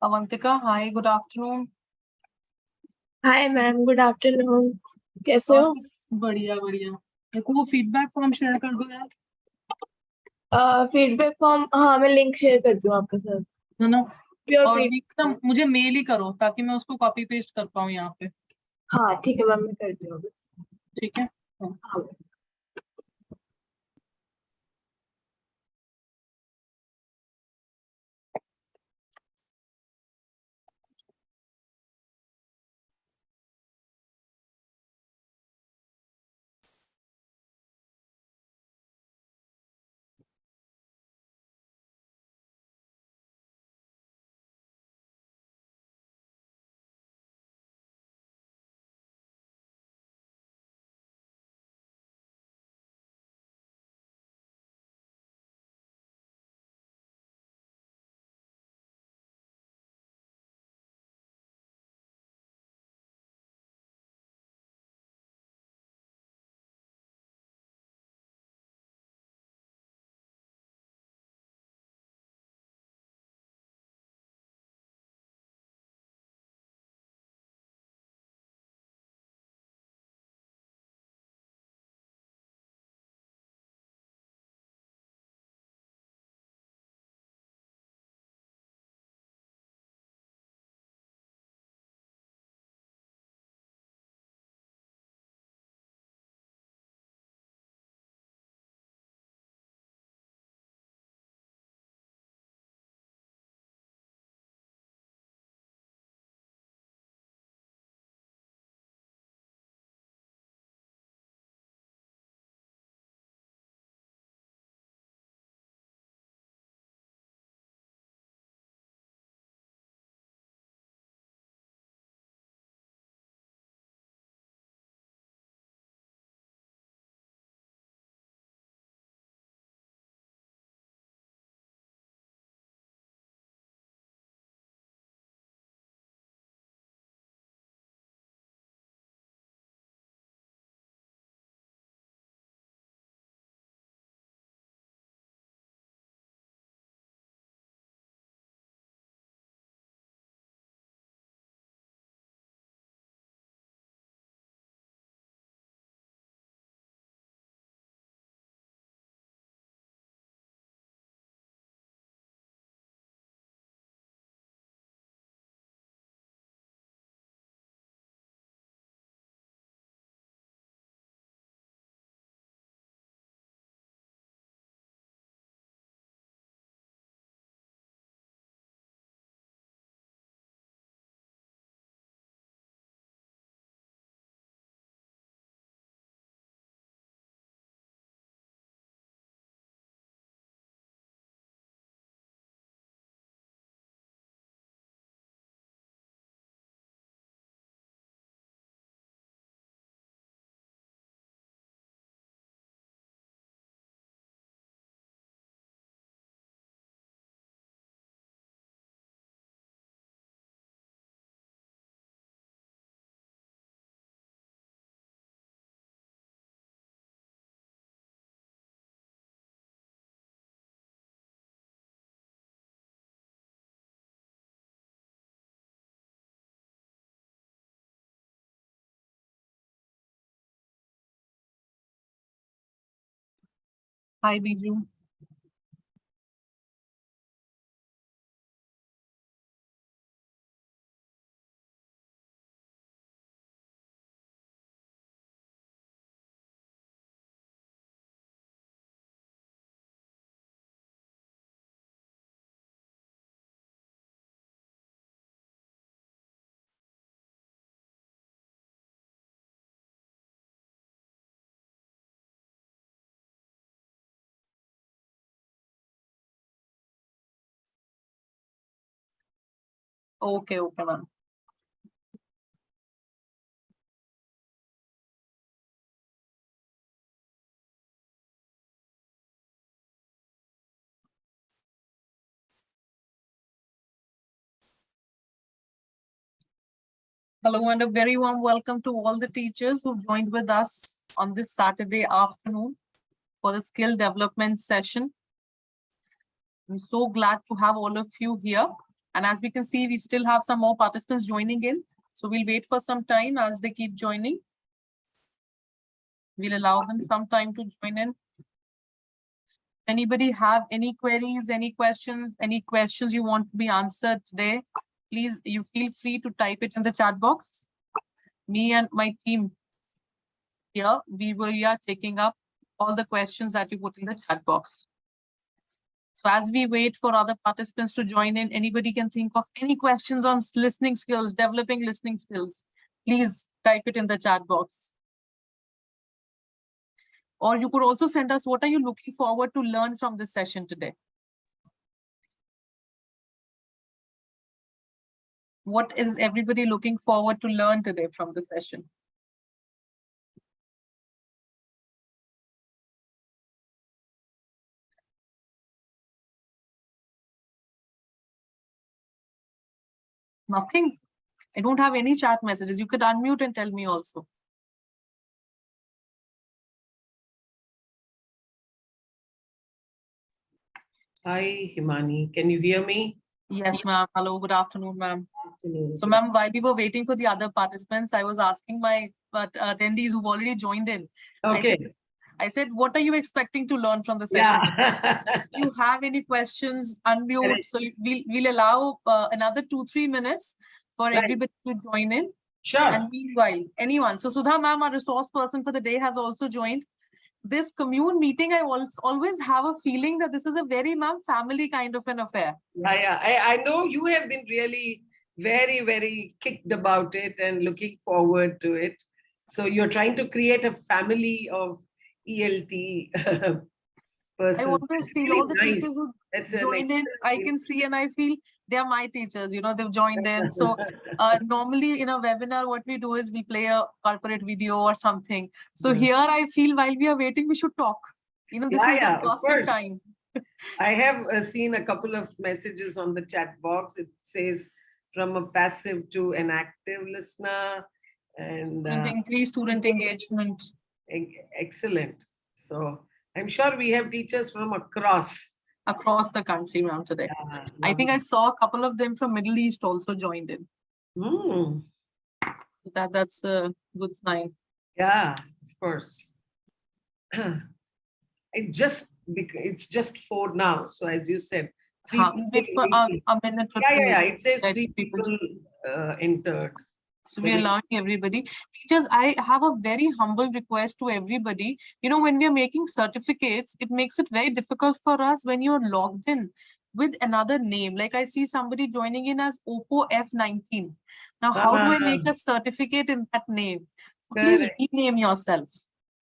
Avantika, hi, good afternoon. Hi ma'am, good afternoon. कैसे हो? बढ़िया बढ़िया। देखो वो फीडबैक फॉर्म शेयर कर दो यार, फीडबैक फॉर्म, हाँ मैं लिंक शेयर करती हूँ आपके साथ। है ना। प्योर और फीड। लिंक ना मुझे मेल ही करो ताकि मैं उसको कॉपी पेस्ट कर पाऊँ यहाँ पे। हाँ ठीक है मैम, मैं करती हूँ अभी। ठीक है। हाँ। हाय Biju. Okay, okay, ma'am. Hello and a very warm welcome to all the teachers who joined with us on this Saturday afternoon for the skill development session. I'm so glad to have all of you here And as we can see, we still have some more participants joining in. So we'll wait for some time as they keep joining. We'll allow them some time to join in. Anybody have any queries, any questions you want to be answered today? Please, you feel free to type it in the chat box. Me and my team here, we are taking up all the questions that you put in the chat box. So as we wait for other participants to join in, anybody can think of any questions on listening skills, developing listening skills. Please type it in the chat box. Or you could also send us, what are you looking forward to learn from this session today? What is everybody looking forward to learn today from the session? Nothing. I don't have any chat messages. You could unmute and tell me also. Hi, Himani. Can you hear me? Yes, ma'am. Hello, good afternoon, ma'am. Afternoon. So, ma'am, while we were waiting for the other participants, I was asking my attendees who've already joined in. Okay. I said, what are you expecting to learn from the session? Yeah. If you have any questions, unmute. Correct. So we'll allow another 2-3 minutes for Right. everybody to join in. Sure. And meanwhile, anyone. So Sudha ma'am, our resource person for the day, has also joined. This commune meeting, I always have a feeling that this is a very, ma'am, family kind of an affair. Yeah. I know you have been really very, very kicked about it and looking forward to it. So you're trying to create a family of ELT persons. I always feel really all the nice. teachers who That's an join in, I excellent can see and I feel they're my teachers, you know, they've joined in. So normally in a webinar, what we do is we play a corporate video or something. So Yeah. here I feel while we are waiting, we should talk. You know, this is the of gossip course. time. I have seen a couple of messages on the chat box. It says from a passive to an active listener, and Increase student engagement. Excellent. So I'm sure we have teachers from across the country, ma'am, today. I think I saw a couple of them from Middle East also joined in. That's a good sign. Yeah, of course. It's just 4 now. So as you said, 3 wait for a minute or two. Yeah. It says 3 people entered. So we're allowing everybody. Teachers, I have a very humble request to everybody. You know, when we are making certificates, it makes it very difficult for us when you're logged in with another name. Like I see somebody joining in as Oppo F19. Now, how do I make a certificate in that name? Please rename yourself.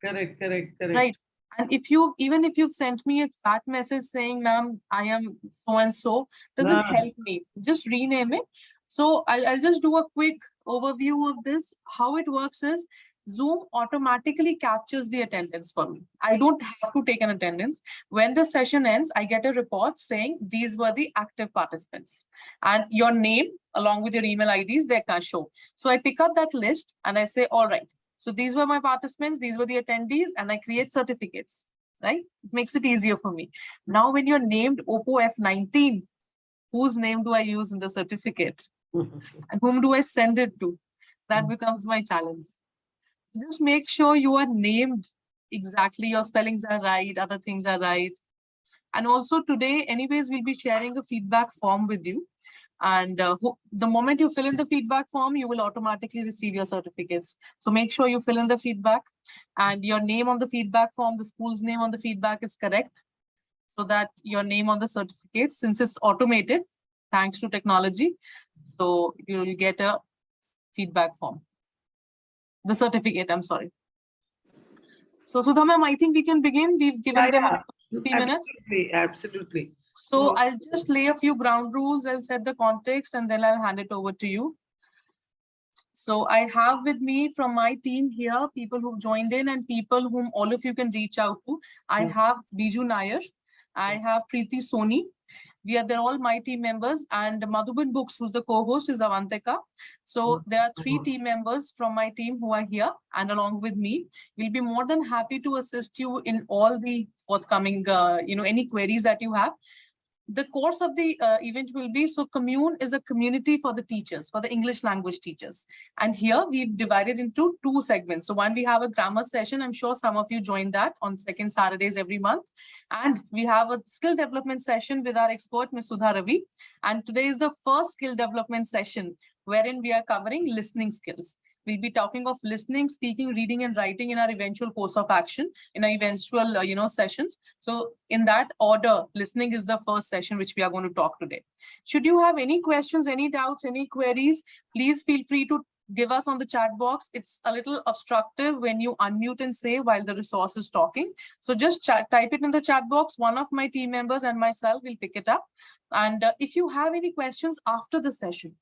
Correct. Right. And even if you've sent me a chat message saying, ma'am, I am so and so, doesn't help me. Just rename it. So I'll just do a quick overview of this. How it works is Zoom automatically captures the attendance for me. I don't have to take an attendance. When the session ends, I get a report saying these were the active participants. And your name, along with your email IDs, they can show. So I pick up that list and I say, all right, so these were my participants, these were the attendees, and I create certificates, right? It makes it easier for me. Now, when you're named Oppo F19, whose name do I use in the certificate? And whom do I send it to? That becomes my challenge. So just make sure you are named exactly, your spellings are right, other things are right. And also today, anyways, we'll be sharing a feedback form with you. And the moment you fill in the feedback form, you will automatically receive your certificates. So make sure you fill in the feedback and your name on the feedback form, the school's name on the feedback is correct. So that your name on the certificate, since it's automated, thanks to technology, so you will get a feedback form. The certificate, I'm sorry. So Sudha ma'am, I think we can begin. We've given them 3 minutes. Absolutely. So I'll just lay a few ground rules. I'll set the context and then I'll hand it over to you. So I have with me from my team here, people who've joined in and people whom all of you can reach out to. I have Biju Nair. I have Preeti Soni. They're all my team members, and Madhuban Books, who's the co-host, is Avantika. So there are 3 team members from my team who are here, and along with me, we'll be more than happy to assist you in all the forthcoming, any queries that you have. the course of the event will be, so Commune is a community for the teachers, for the English language teachers. And here we've divided into 2 segments. So one, we have a grammar session. I'm sure some of you join that on second Saturdays every month. And we have a skill development session with our expert, Ms. Sudha Ravi. And today is the first skill development session wherein we are covering listening skills. We'll be talking of listening, speaking, reading, and writing in our eventual course of action, in our eventual, sessions. So in that order, listening is the first session which we are going to talk today. Should you have any questions, any doubts, any queries, please feel free to give us on the chat box. It's a little obstructive when you unmute and say while the resource is talking. So just type it in the chat box. One of my team members and myself will pick it up. And if you have any questions after the session,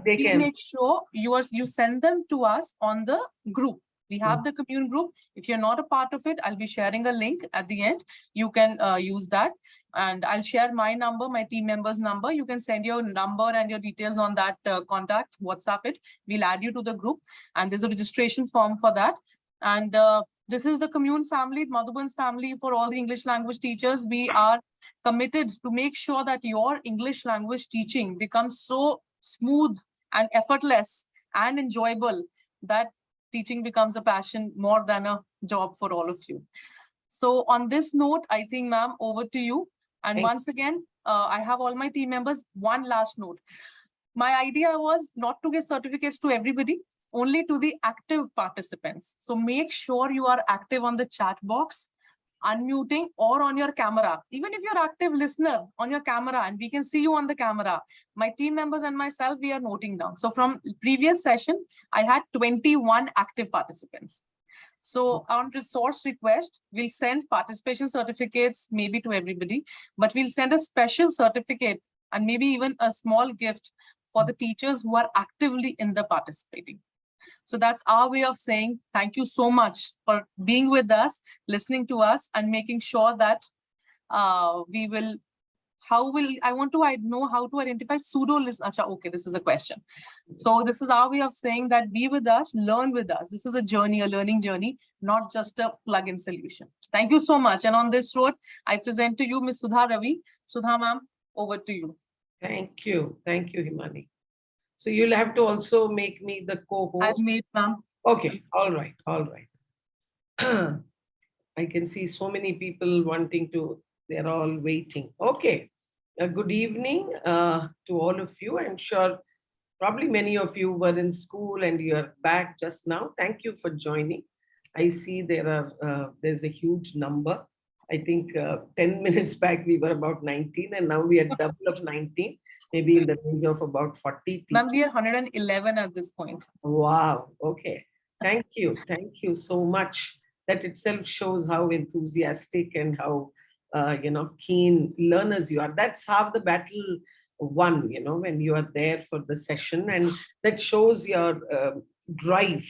please make sure you send them to us on the group. We have the Commune group. If you're not a part of it, I'll be sharing a link at the end. You can use that. And I'll share my number, my team member's number. You can send your number and your details on that contact, WhatsApp it. We'll add you to the group. And there's a registration form for that. And this is the Commune family, Madhuban's family for all the English language teachers. We are committed to make sure that your English language teaching becomes so smooth and effortless and enjoyable that teaching becomes a passion more than a job for all of you. So on this note, I think, ma'am, over to you. And once again, I have all my team members. One last note. My idea was not to give certificates to everybody, only to the active participants. So make sure you are active on the chat box, unmuting, or on your camera. Even if you're active listener on your camera and we can see you on the camera, my team members and myself, we are noting down. So from previous session, I had 21 active participants. So on resource request, we'll send participation certificates maybe to everybody, but we'll send a special certificate and maybe even a small gift for the teachers who are actively in the participating. So that's our way of saying thank you so much for being with us, listening to us, and making sure that I want to know how to identify pseudo list. Okay, this is a question. So this is our way of saying that be with us, learn with us. This is a journey, a learning journey, not just a plug-in solution. Thank you so much. And on this road, I present to you Ms. Sudha Ravi. Sudha ma'am, over to you. Thank you. Thank you, Himani. So you'll have to also make me the co-host. I've made, ma'am. Okay, all right, all right. I can see so many people wanting to, they're all waiting. Okay, good evening to all of you. I'm sure probably many of you were in school and you're back just now. Thank you for joining. I see there's a huge number. I think 10 minutes back we were about 19 and now we are double of 19. Maybe in the range of about 40 Ma'am, we are 111 at this point. Wow. Okay. Thank you. Thank you so much. That itself shows how enthusiastic and how, keen learners you are. That's half the battle won, when you are there for the session, and that shows your drive,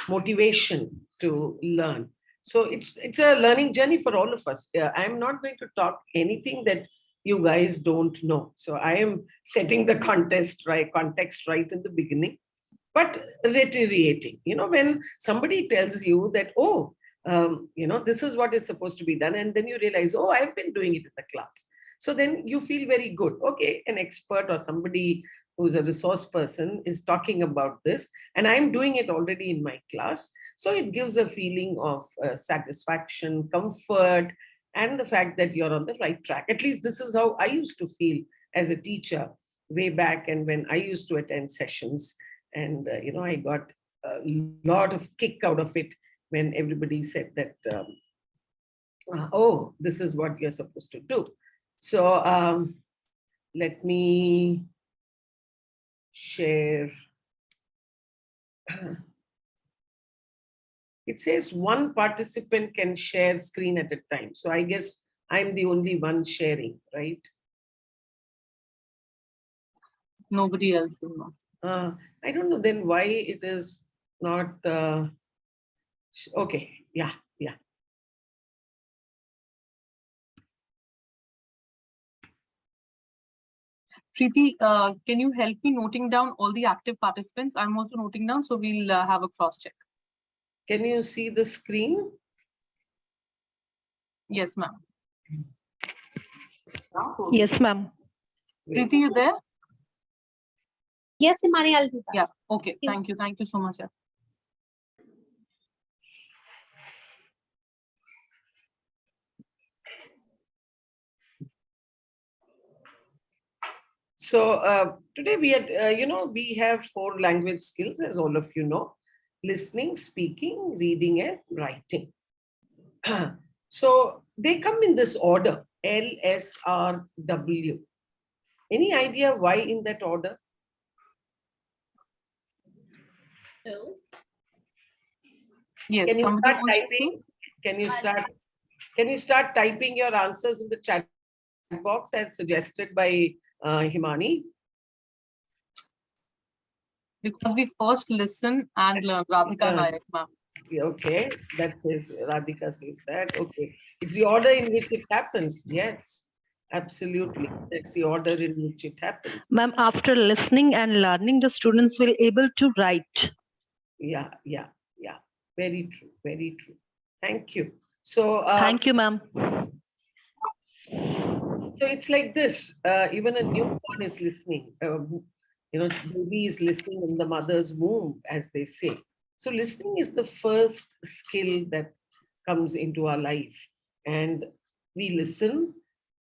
motivation to learn. So it's a learning journey for all of us. I'm not going to talk anything that you guys don't know. So I am setting the context right in the beginning, but reiterating, when somebody tells you that, this is what is supposed to be done. And then you realize, I've been doing it in the class. So then you feel very good. Okay, an expert or somebody who's a resource person is talking about this and I'm doing it already in my class. So it gives a feeling of satisfaction, comfort, and the fact that you're on the right track. At least this is how I used to feel as a teacher way back, and when I used to attend sessions, and I got a lot of kick out of it when everybody said that, this is what you're supposed to do. So let me share. It says one participant can share screen at a time. So I guess I'm the only one sharing, right? Nobody else will not. I don't know then why it is not. Okay, yeah. Preeti, can you help me noting down all the active participants? I'm also noting down, so we'll have a cross check. Can you see the screen? Yes, ma'am. Yes, ma'am. Preeti, you there? Yes, Himani, I'll do that. Yeah. Okay. you. Thank you. Thank you so much. Yeah. So today we are, we have 4 language skills, as all of you know: listening, speaking, reading, and writing. So they come in this order: L, S, R, W. Any idea why in that order? Yes. Can you Somebody start wants to say? typing? Can you start typing your answers in the chat box as suggested by Himani? Because we first listen and learn. Radhika Learn. Nayak, ma'am. Okay, that says Radhika says that. Okay, it's the order in which it happens. Yes, absolutely. That's the order in which it happens. Ma'am, after listening and learning, the students will able to write. Yeah. Very true. Very true. Thank you. So, Thank you, ma'am. so it's like this. Even a newborn is listening. Baby is listening in the mother's womb, as they say. So, listening is the first skill that comes into our life, and we listen.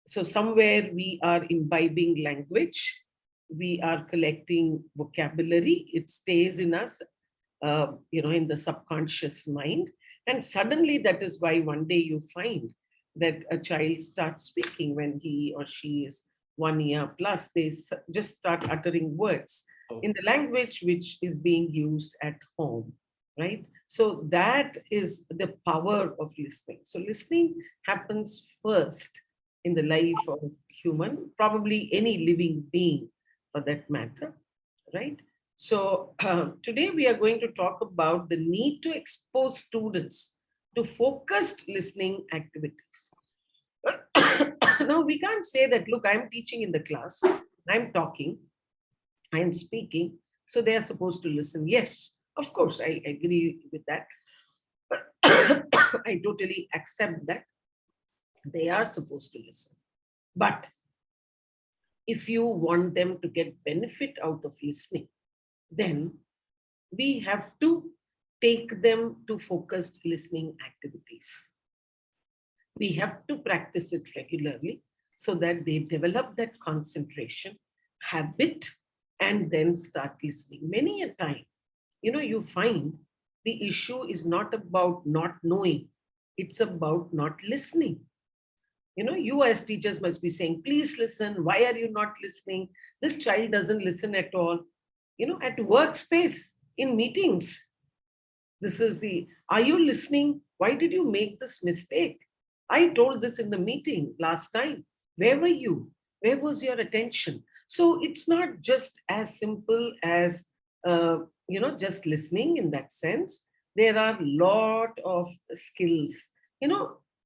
So, somewhere we are imbibing language, we are collecting vocabulary. It stays in us, in the subconscious mind. And suddenly, that is why one day you find that a child starts speaking when he or she is 1 year plus. They just start uttering words in the language which is being used at home, right? So that is the power of listening. So listening happens first in the life of human, probably any living being for that matter, right? So today we are going to talk about the need to expose students to focused listening activities. Now we can't say that, look, I'm teaching in the class, I'm talking, I'm speaking, so they are supposed to listen. Yes, of course, I agree with that. I totally accept that they are supposed to listen. But if you want them to get benefit out of listening, then we have to take them to focused listening activities. We have to practice it regularly so that they develop that concentration habit and then start listening. Many a time, you find the issue is not about not knowing, it's about not listening. You as teachers must be saying, please listen. Why are you not listening? This child doesn't listen at all. At workspace, in meetings, this is are you listening? Why did you make this mistake? I told this in the meeting last time. Where were you? Where was your attention? So it's not just as simple as, just listening in that sense. There are a lot of skills,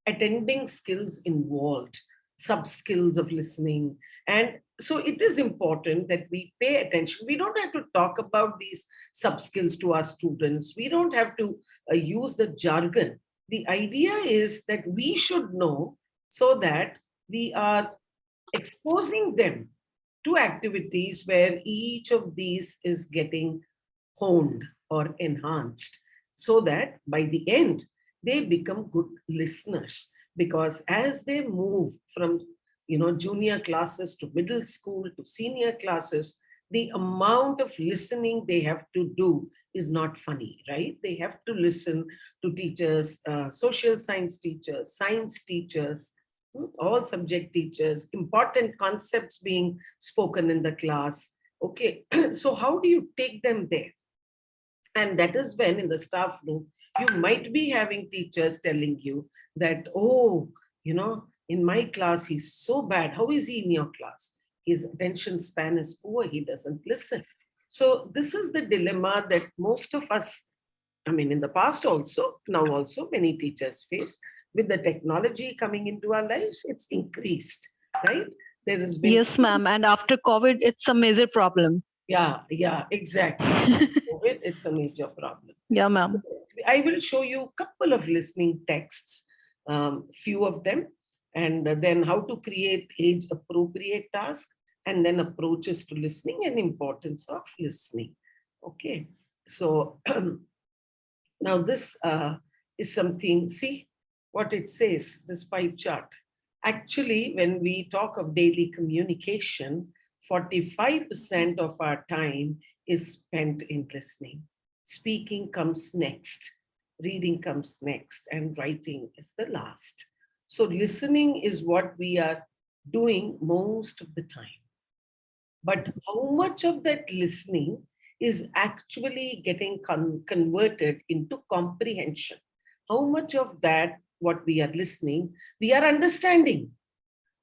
attending skills involved, sub skills of listening. And so it is important that we pay attention. We don't have to talk about these sub skills to our students. We don't have to use the jargon. The idea is that we should know so that we are exposing them to activities where each of these is getting honed or enhanced, so that by the end, they become good listeners. Because as they move from junior classes to middle school to senior classes, the amount of listening they have to do is not funny, right? They have to listen to teachers, social science teachers, science teachers, all subject teachers, important concepts being spoken in the class. Okay, so how do you take them there? And that is when in the staff room, you might be having teachers telling you that, oh, in my class, he's so bad. How is he in your class? His attention span is poor. He doesn't listen. So this is the dilemma that most of us, in the past also, now also, many teachers face. With the technology coming into our lives, it's increased, right? There has been. Yes, ma'am. And after COVID, it's a major problem. Yeah, exactly. It's a major problem. Yeah, ma'am. I will show you a couple of listening texts, few of them, and then how to create age appropriate tasks, and then approaches to listening and importance of listening. Okay, so now this is something, see what it says, this pie chart. Actually, when we talk of daily communication, 45% of our time is spent in listening. Speaking comes next, reading comes next, and writing is the last. So listening is what we are doing most of the time. But how much of that listening is actually getting converted into comprehension? How much of that, what we are listening, we are understanding?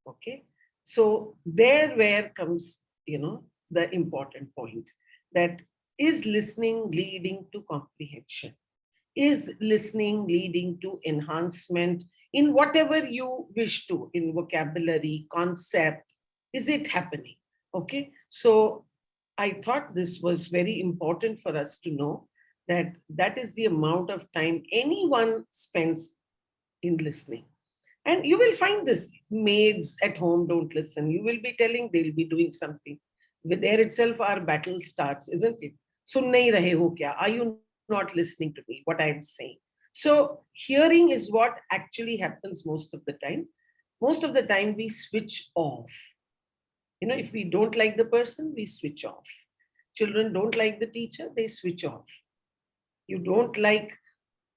Okay, so there where comes, the important point, that is listening leading to comprehension? Is listening leading to enhancement in whatever you wish to, in vocabulary, concept? Is it happening? Okay, so I thought this was very important for us to know that that is the amount of time anyone spends in listening. And you will find this, maids at home don't listen. You will be telling they'll be doing something. With there itself, our battle starts, isn't it? Sun nahi rahe ho kya? Are you not listening to me, what I'm saying? So hearing is what actually happens most of the time. Most of the time we switch off. If we don't like the person, we switch off. Children don't like the teacher, they switch off. You don't like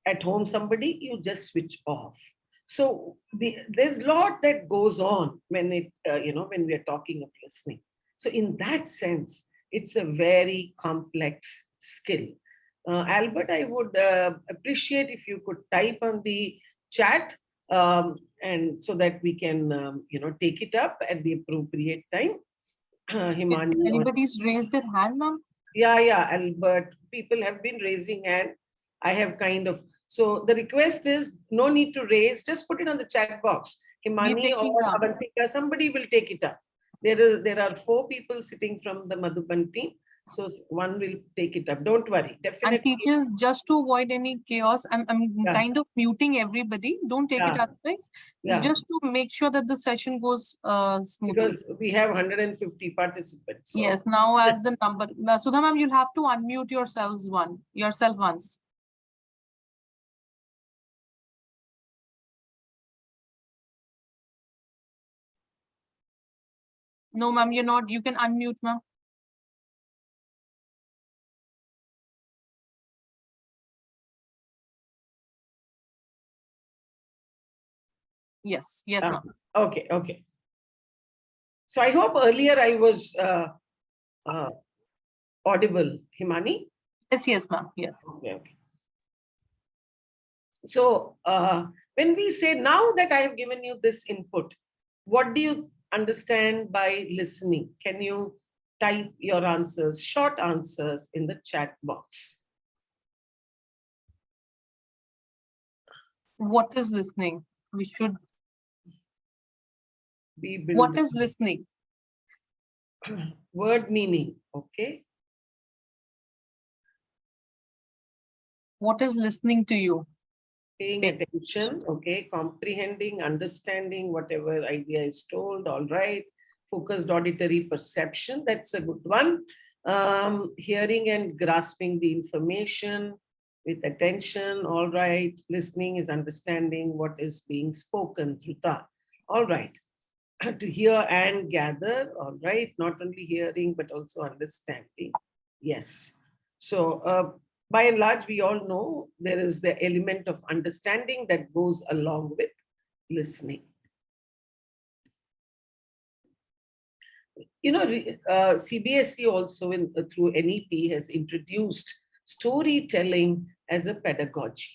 at home somebody, you just switch off. So there's a lot that goes on when when we are talking of listening. So in that sense, it's a very complex skill. Albert, I would appreciate if you could type on the chat, and so that we can take it up at the appropriate time. Himani, Anybody's raised their hand, ma'am? yeah, Albert, people have been raising hand. I have kind of, so the request is no need to raise, just put it on the chat box. Himani or Avantika, somebody will take it up. There are 4 people sitting from the Madhuban team, so one will take it up. Don't worry, definitely. And teachers, just to avoid any chaos, I'm kind of muting everybody. Don't take it otherwise. Just to make sure that the session goes smoothly. Because we have 150 participants. So. Yes, now as the number. Sudha ma'am, you'll have to unmute yourself once. No, ma'am, you're not. You can unmute, ma'am. Yes, ma'am. Okay. So I hope earlier I was audible, Himani? Yes, ma'am. Yes. Okay. So when we say, now that I have given you this input, what do you understand by listening? Can you type your answers, short answers, in the chat box? What is listening? We should. What is listening? Word meaning, okay. What is listening to you? Paying attention, okay, comprehending, understanding whatever idea is told, all right. Focused auditory perception, that's a good one. Hearing and grasping the information with attention, all right. Listening is understanding what is being spoken, Dhruta, all right. To hear and gather, all right. Not only hearing, but also understanding, yes. So by and large, we all know there is the element of understanding that goes along with listening. CBSE also through NEP has introduced storytelling as a pedagogy.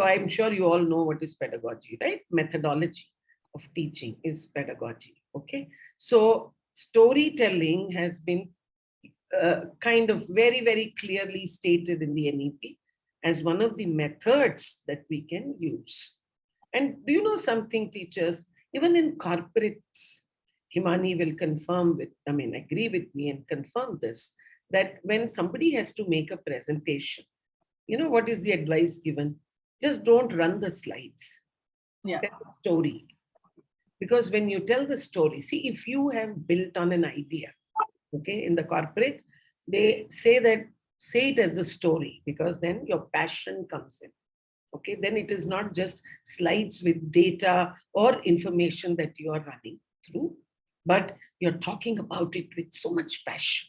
I'm sure you all know what is pedagogy, right? Methodology of teaching is pedagogy, okay? So storytelling has been kind of very, very clearly stated in the NEP as one of the methods that we can use. And do you know something, teachers? Even in corporates, Himani will agree with me and confirm this, that when somebody has to make a presentation, what is the advice given? Just don't run the slides. Yeah. Tell a story. Because when you tell the story, see, if you have built on an idea, okay, in the corporate, they say that say it as a story, because then your passion comes in. Okay, then it is not just slides with data or information that you are running through, but you're talking about it with so much passion.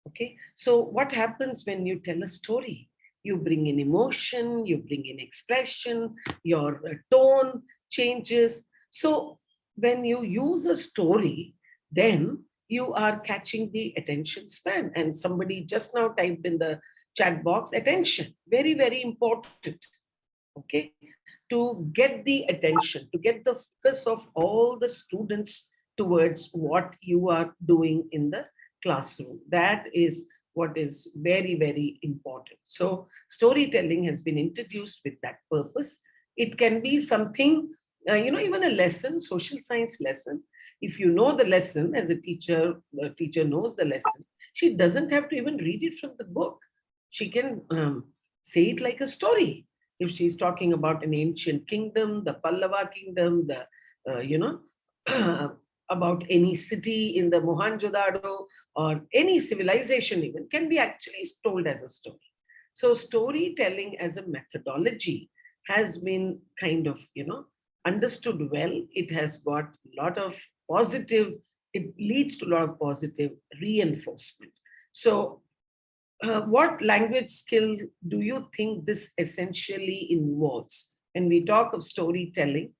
Okay, so what happens when you tell a story? You bring in emotion, you bring in expression, your tone changes. So when you use a story, then you are catching the attention span. And somebody just now typed in the chat box, attention, very, very important. Okay, to get the attention, to get the focus of all the students towards what you are doing in the classroom. That is what is very, very important. So storytelling has been introduced with that purpose. It can be something, even a lesson, social science lesson. If you know the lesson as a teacher, the teacher knows the lesson. She doesn't have to even read it from the book. She can say it like a story. If she's talking about an ancient kingdom, the Pallava kingdom, about any city in the Mohenjo-daro or any civilization even, can be actually told as a story. So storytelling as a methodology has been kind of, understood well. It has got a lot of positive, it leads to a lot of positive reinforcement. So what language skill do you think this essentially involves? When we talk of storytelling,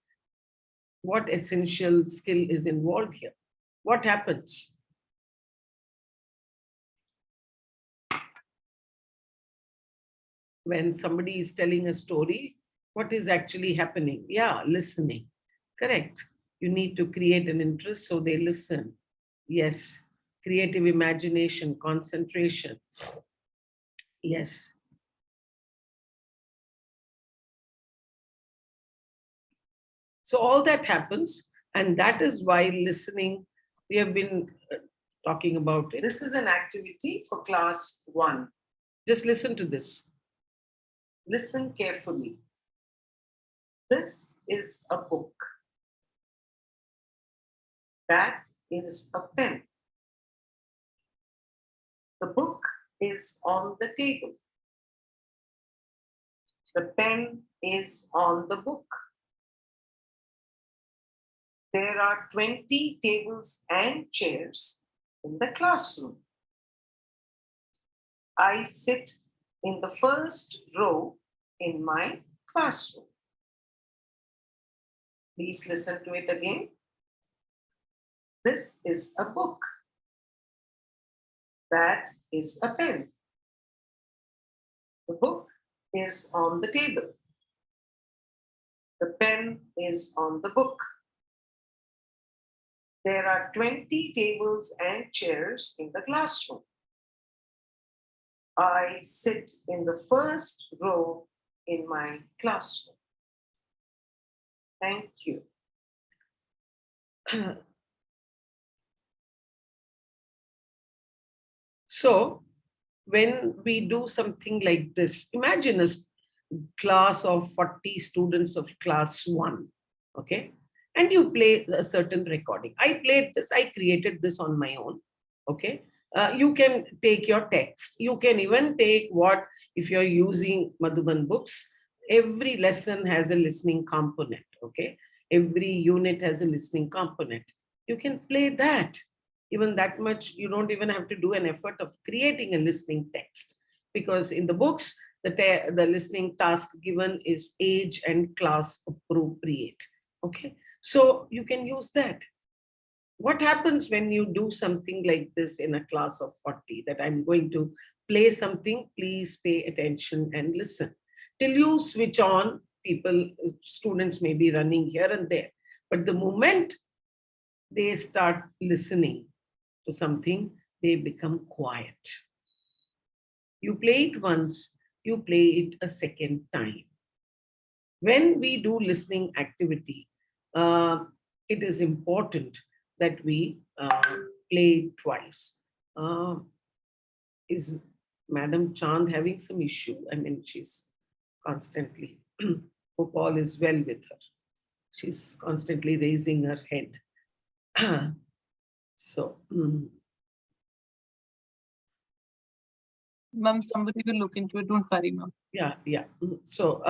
what essential skill is involved here? What happens? When somebody is telling a story, what is actually happening? Yeah, listening. Correct. You need to create an interest so they listen. Yes. Creative imagination, concentration. Yes. So all that happens, and that is why listening, we have been talking about it. This is an activity for class 1. Just listen to this. Listen carefully. This is a book. That is a pen. The book is on the table. The pen is on the book. There are 20 tables and chairs in the classroom. I sit in the first row in my classroom. Please listen to it again. This is a book. That is a pen. The book is on the table. The pen is on the book. There are 20 tables and chairs in the classroom. I sit in the first row in my classroom. Thank you. So, when we do something like this, imagine a class of 40 students of class 1, okay? And you play a certain recording. I played this, I created this on my own, okay? You can take your text. You can even take what, if you're using Madhuban books, every lesson has a listening component, okay? Every unit has a listening component. You can play that. Even that much, you don't even have to do an effort of creating a listening text, because in the books, the listening task given is age and class appropriate. Okay, so you can use that. What happens when you do something like this in a class of 40, that I'm going to play something, please pay attention and listen. Till you switch on, students may be running here and there, but the moment they start listening to something, they become quiet. You play it once, you play it a second time. When we do listening activity, it is important that we play it twice. Is Madam Chand having some issue? I mean, she's constantly, hope all is well with her. She's constantly raising her head. So, Ma'am, somebody will look into it. Don't worry, ma'am. yeah. So,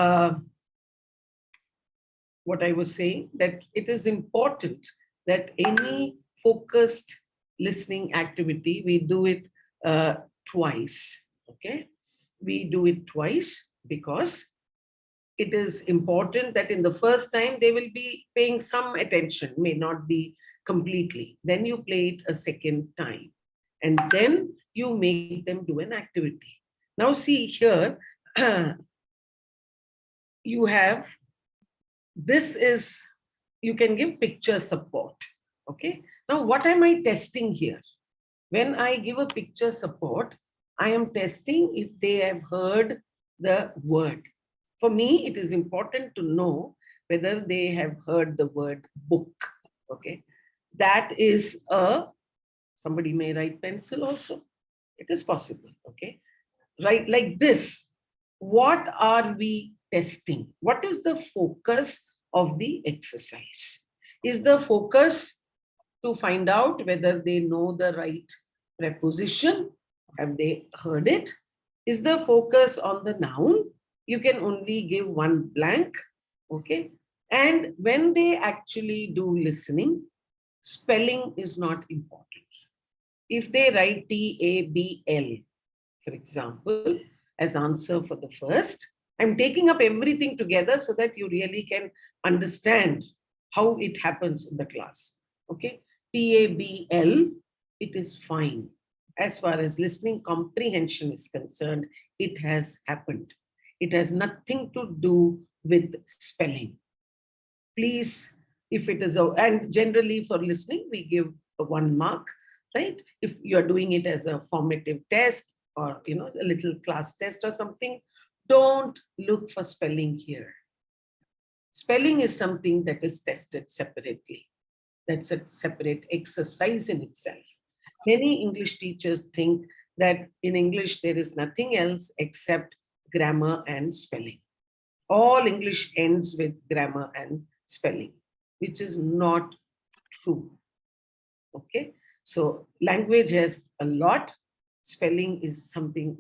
what I was saying, that it is important that any focused listening activity, we do it twice. Okay, we do it twice because it is important that in the first time they will be paying some attention, may not be completely. Then you play it a second time, and then you make them do an activity. Now see here, you have, this is, you can give picture support. Okay, now what am I testing here? When I give a picture support, I am testing if they have heard the word. For me, it is important to know whether they have heard the word book. Okay, that is a, somebody may write pencil also. It is possible. Okay, right, like this. What are we testing? What is the focus of the exercise? Is the focus to find out whether they know the right preposition? Have they heard it? Is the focus on the noun? You can only give one blank. Okay. And when they actually do listening, spelling is not important. If they write TABL, for example, as answer for the first, I'm taking up everything together so that you really can understand how it happens in the class. Okay, TABL, it is fine. As far as listening comprehension is concerned, it has happened. It has nothing to do with spelling. Please, if it is, and generally for listening, we give a 1 mark, right? If you're doing it as a formative test, or a little class test or something, don't look for spelling here. Spelling is something that is tested separately. That's a separate exercise in itself. Many English teachers think that in English there is nothing else except grammar and spelling. All English ends with grammar and spelling, which is not true. Okay, so language has a lot. Spelling is something,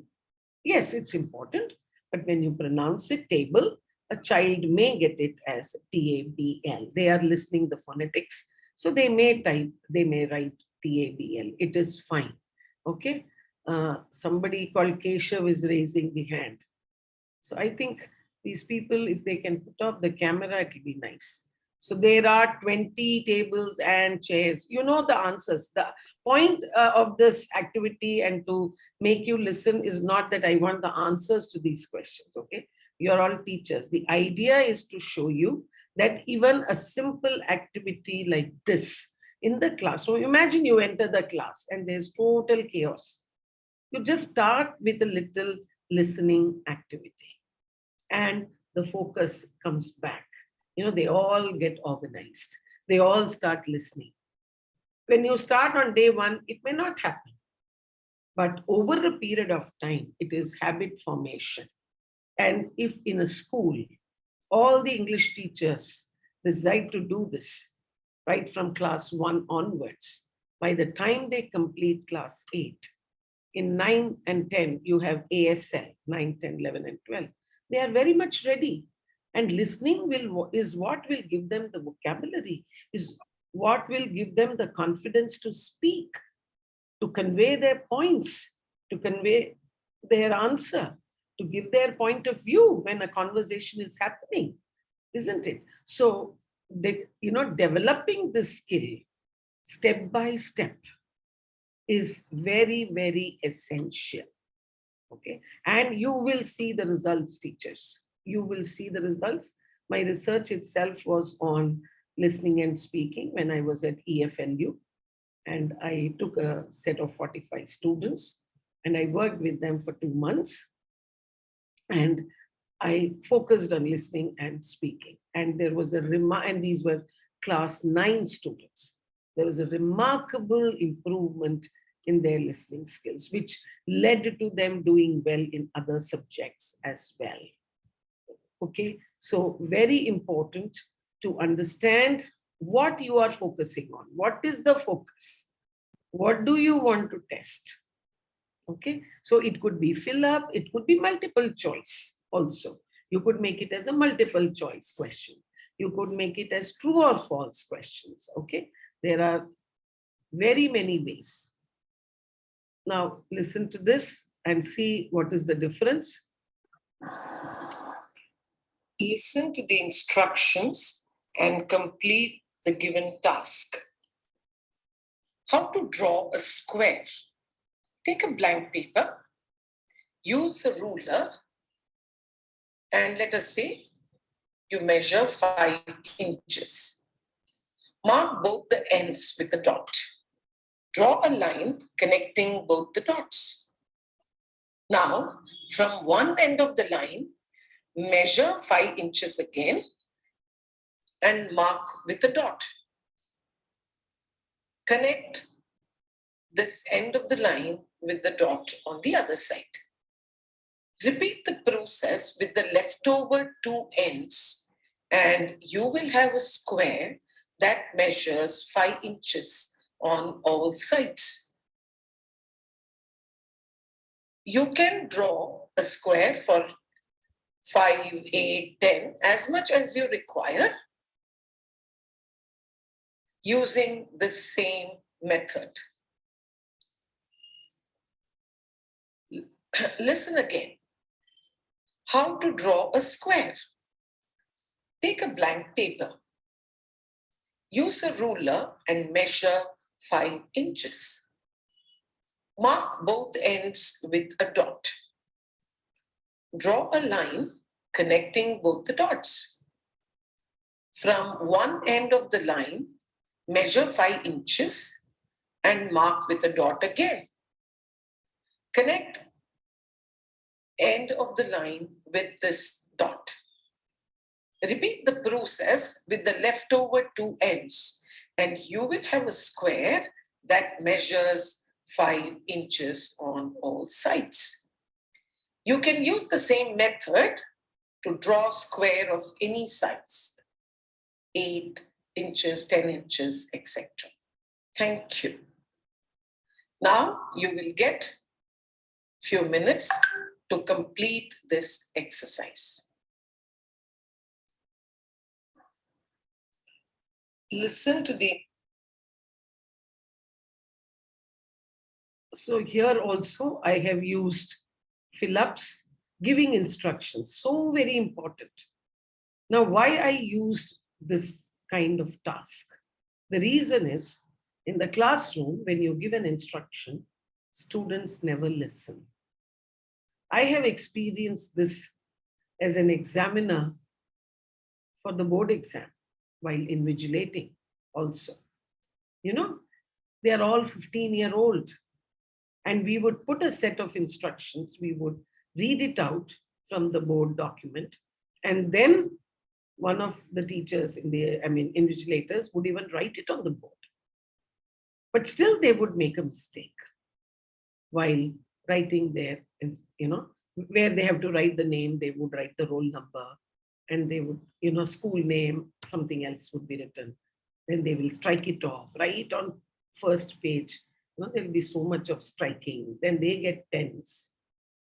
yes, it's important, but when you pronounce it, table, a child may get it as TABL. They are listening the phonetics, so they may write TABL. It is fine. Okay, somebody called Keshav is raising the hand. So I think these people, if they can put off the camera, it will be nice. So there are 20 tables and chairs. You know the answers. The point of this activity and to make you listen is not that I want the answers to these questions, okay? You're all teachers. The idea is to show you that even a simple activity like this in the class. So imagine you enter the class and there's total chaos. You just start with a little listening activity and the focus comes back. They all get organized. They all start listening. When you start on day 1, it may not happen. But over a period of time, it is habit formation. And if in a school, all the English teachers decide to do this, right from class 1 onwards, by the time they complete class 8, in 9 and 10, you have ASL, 9, 10, 11, and 12. They are very much ready. And listening is what will give them the vocabulary, is what will give them the confidence to speak, to convey their points, to convey their answer, to give their point of view when a conversation is happening, isn't it? So, developing this skill step by step is very, very essential. Okay, and you will see the results, teachers. You will see the results. My research itself was on listening and speaking when I was at EFLU, and I took a set of 45 students and I worked with them for 2 months, and I focused on listening and speaking. And there was and these were class 9 students. There was a remarkable improvement in their listening skills, which led to them doing well in other subjects as well. Okay, so very important to understand what you are focusing on. What is the focus? What do you want to test? Okay, so it could be fill up, it could be multiple choice also. You could make it as a multiple choice question. You could make it as true or false questions. Okay, there are very many ways. Now listen to this and see what is the difference. Listen to the instructions and complete the given task. How to draw a square. Take a blank paper, use a ruler, and let us say you measure 5 inches. Mark both the ends with a dot. Draw a line connecting both the dots. Now, from one end of the line, measure 5 inches again and mark with a dot. Connect this end of the line with the dot on the other side. Repeat the process with the leftover 2 ends and you will have a square that measures 5 inches on all sides. You can draw a square for 5, 8, 10, as much as you require using the same method. Listen again. How to draw a square. Take a blank paper. Use a ruler and measure 5 inches. Mark both ends with a dot. Draw a line connecting both the dots. From one end of the line, measure 5 inches and mark with a dot again. Connect end of the line with this dot. Repeat the process with the leftover 2 ends and you will have a square that measures 5 inches on all sides. You can use the same method to draw a square of any size, 8 inches, 10 inches, etc. Thank you. Now you will get few minutes to complete this exercise. Listen to the... So here also I have used fill-ups, giving instructions, so very important. Now why I used this kind of task? The reason is, in the classroom, when you give an instruction, students never listen. I have experienced this as an examiner for the board exam while invigilating also. You know, they are all 15-year-old and we would put a set of instructions, we would read it out from the board document and then one of the teachers in the, invigilators would even write it on the board. But still they would make a mistake while writing there, where they have to write the name, they would write the roll number and they would, school name, something else would be written. Then they will strike it off, right on first page. There will be so much of striking, then they get tens.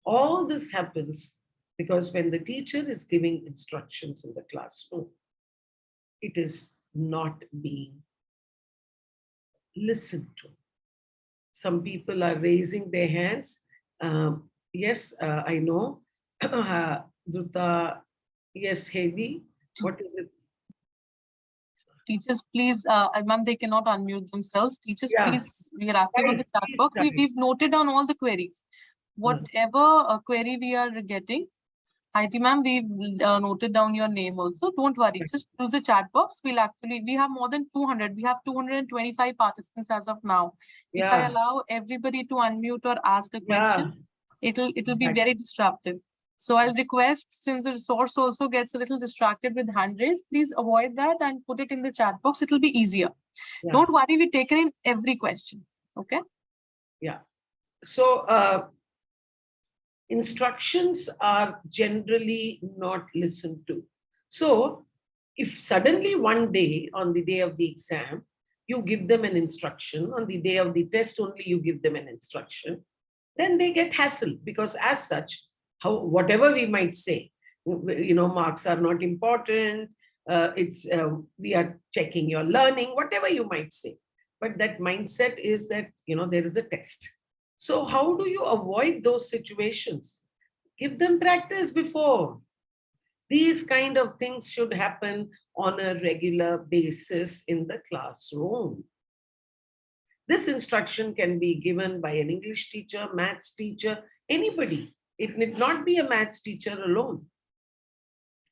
All this happens because when the teacher is giving instructions in the classroom, it is not being listened to. Some people are raising their hands. Yes, I know. Druta, yes, Heidi, what is it? Teachers, please, ma'am, they cannot unmute themselves. Teachers, Yeah. please, we are active on the chat Please box. type. We've noted down all the queries. Whatever query we are getting, Heidi ma'am, we've noted down your name also. Don't worry, just use the chat box. We have more than 200. We have 225 participants as of now. If I allow everybody to unmute or ask a question, it'll be very disruptive. So I'll request, since the resource also gets a little distracted with hand raise, please avoid that and put it in the chat box. It'll be easier. Yeah. Don't worry, we take in every question. Okay. Yeah. So instructions are generally not listened to. So If suddenly one day, on the day of the exam, you give them an instruction, on the day of the test only you give them an instruction, then they get hassled, because as such, whatever we might say, marks are not important, we are checking your learning, whatever you might say. But that mindset is that, there is a test. So how do you avoid those situations? Give them practice before. These kind of things should happen on a regular basis in the classroom. This instruction can be given by an English teacher, maths teacher, anybody. It need not be a maths teacher alone.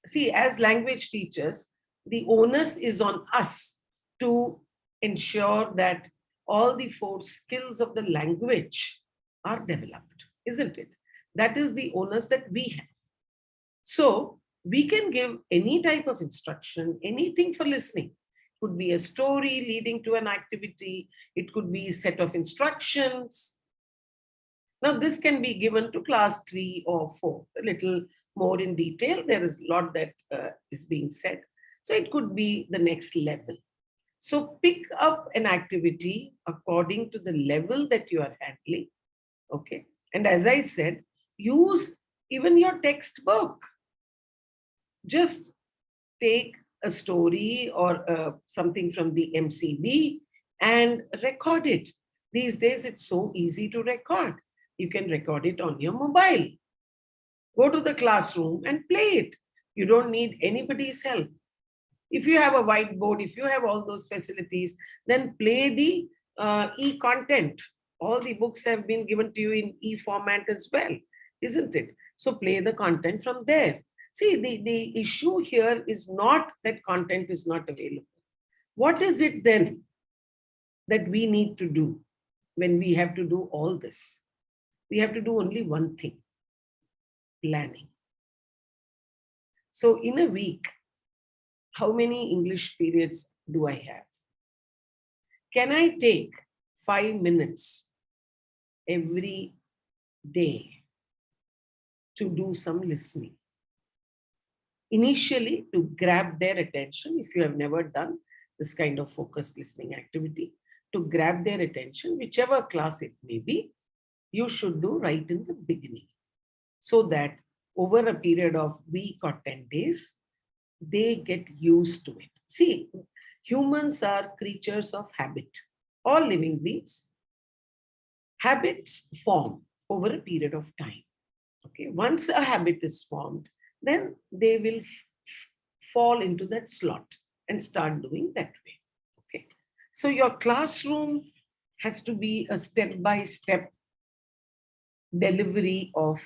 See, as language teachers, the onus is on us to ensure that all the 4 skills of the language are developed, isn't it? That is the onus that we have. So we can give any type of instruction, anything for listening. It could be a story leading to an activity. It could be a set of instructions. Now, this can be given to class 3 or 4, a little more in detail. There is a lot that is being said. So it could be the next level. So pick up an activity according to the level that you are handling. Okay. And as I said, use even your textbook. Just take a story or something from the MCB and record it. These days, it's so easy to record. You can record it on your mobile. Go to the classroom and play it. You don't need anybody's help. If you have a whiteboard, if you have all those facilities, then play the e-content. All the books have been given to you in e-format as well, isn't it? So play the content from there. See, the issue here is not that content is not available. What is it then that we need to do when we have to do all this? We have to do only one thing: planning. So in a week, how many English periods do I have? Can I take 5 minutes every day to do some listening? Initially, to grab their attention, if you have never done this kind of focused listening activity, to grab their attention, whichever class it may be, you should do right in the beginning, so that over a period of week or 10 days, they get used to it. See, humans are creatures of habit. All living beings. Habits form over a period of time. Okay, once a habit is formed, then they will fall into that slot and start doing that way. Okay, so your classroom has to be a step-by-step delivery of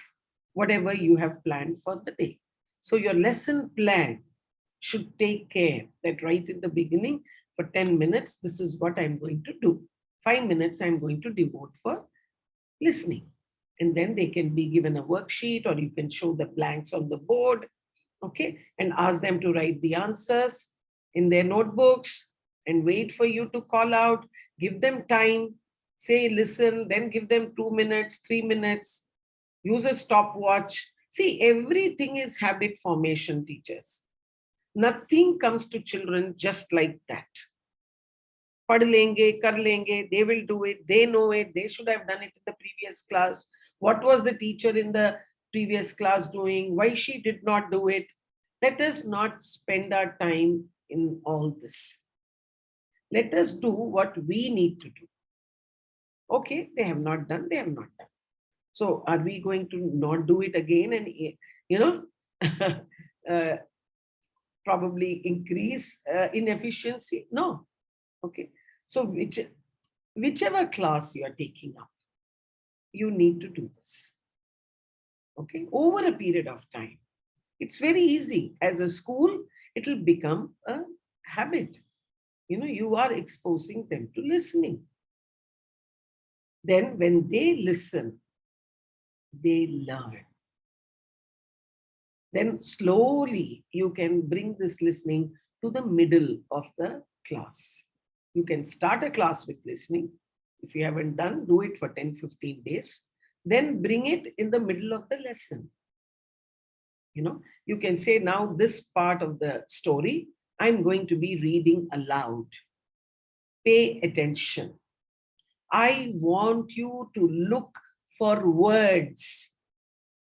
whatever you have planned for the day. So your lesson plan should take care that right in the beginning, for 10 minutes, this is what I'm going to do. 5 minutes I'm going to devote for listening. And then they can be given a worksheet, or you can show the blanks on the board, okay, and ask them to write the answers in their notebooks and wait for you to call out. Give them time, say listen, then give them 2 minutes, 3 minutes, use a stopwatch. See, everything is habit formation, teachers. Nothing comes to children just like that. Pad lenge, kar lenge, they will do it, they know it, they should have done it in the previous class. What was the teacher in the previous class doing? Why she did not do it? Let us not spend our time in all this. Let us do what we need to do. Okay, they have not done, they have not done. So are we going to not do it again and, probably increase inefficiency? No. Okay. So whichever class you are taking up, you need to do this. Okay. Over a period of time. It's very easy. As a school, it will become a habit. You are exposing them to listening. Then when they listen, they learn. Then slowly you can bring this listening to the middle of the class. You can start a class with listening. If you haven't done, do it for 10-15 days. Then bring it in the middle of the lesson. You can say, now this part of the story, I'm going to be reading aloud. Pay attention. I want you to look for words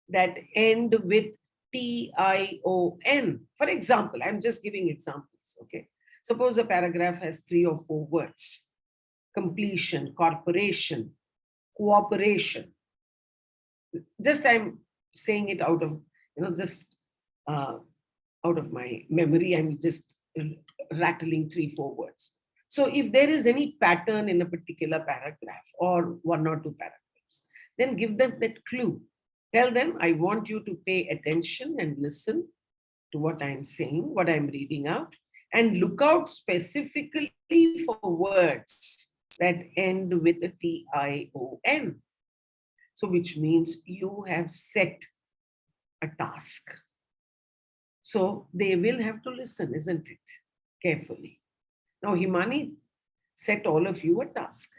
that end with T-I-O-N. For example, I'm just giving examples, okay? Suppose a paragraph has 3 or 4 words: completion, corporation, cooperation. Just I'm saying it out of, just out of my memory. I'm just rattling 3, 4 words. So if there is any pattern in a particular paragraph or 1 or 2 paragraphs, then give them that clue. Tell them, I want you to pay attention and listen to what I'm saying, what I'm reading out, and look out specifically for words that end with a T-I-O-N. So which means you have set a task. So they will have to listen, isn't it? Carefully. Now, Himani set all of you a task.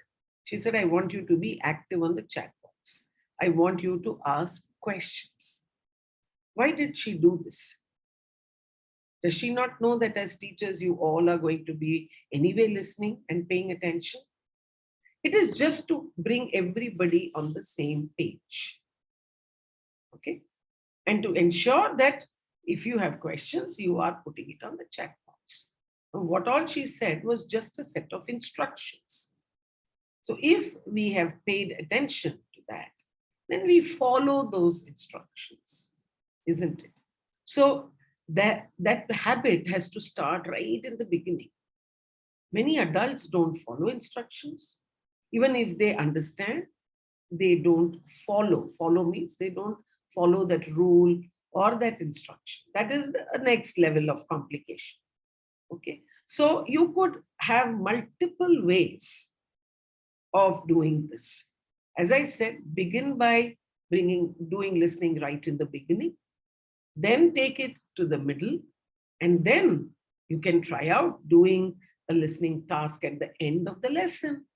She said, I want you to be active on the chat box. I want you to ask questions. Why did she do this? Does she not know that as teachers, you all are going to be anyway listening and paying attention? It is just to bring everybody on the same page. Okay? And to ensure that if you have questions, you are putting it on the chat box. And what all she said was just a set of instructions. So if we have paid attention to that, then we follow those instructions, isn't it? So that habit has to start right in the beginning. Many adults don't follow instructions. Even if they understand, they don't follow. Follow means they don't follow that rule or that instruction. That is the next level of complication. Okay. So you could have multiple ways of doing this. As I said, begin by doing listening right in the beginning, then take it to the middle, and then you can try out doing a listening task at the end of the lesson.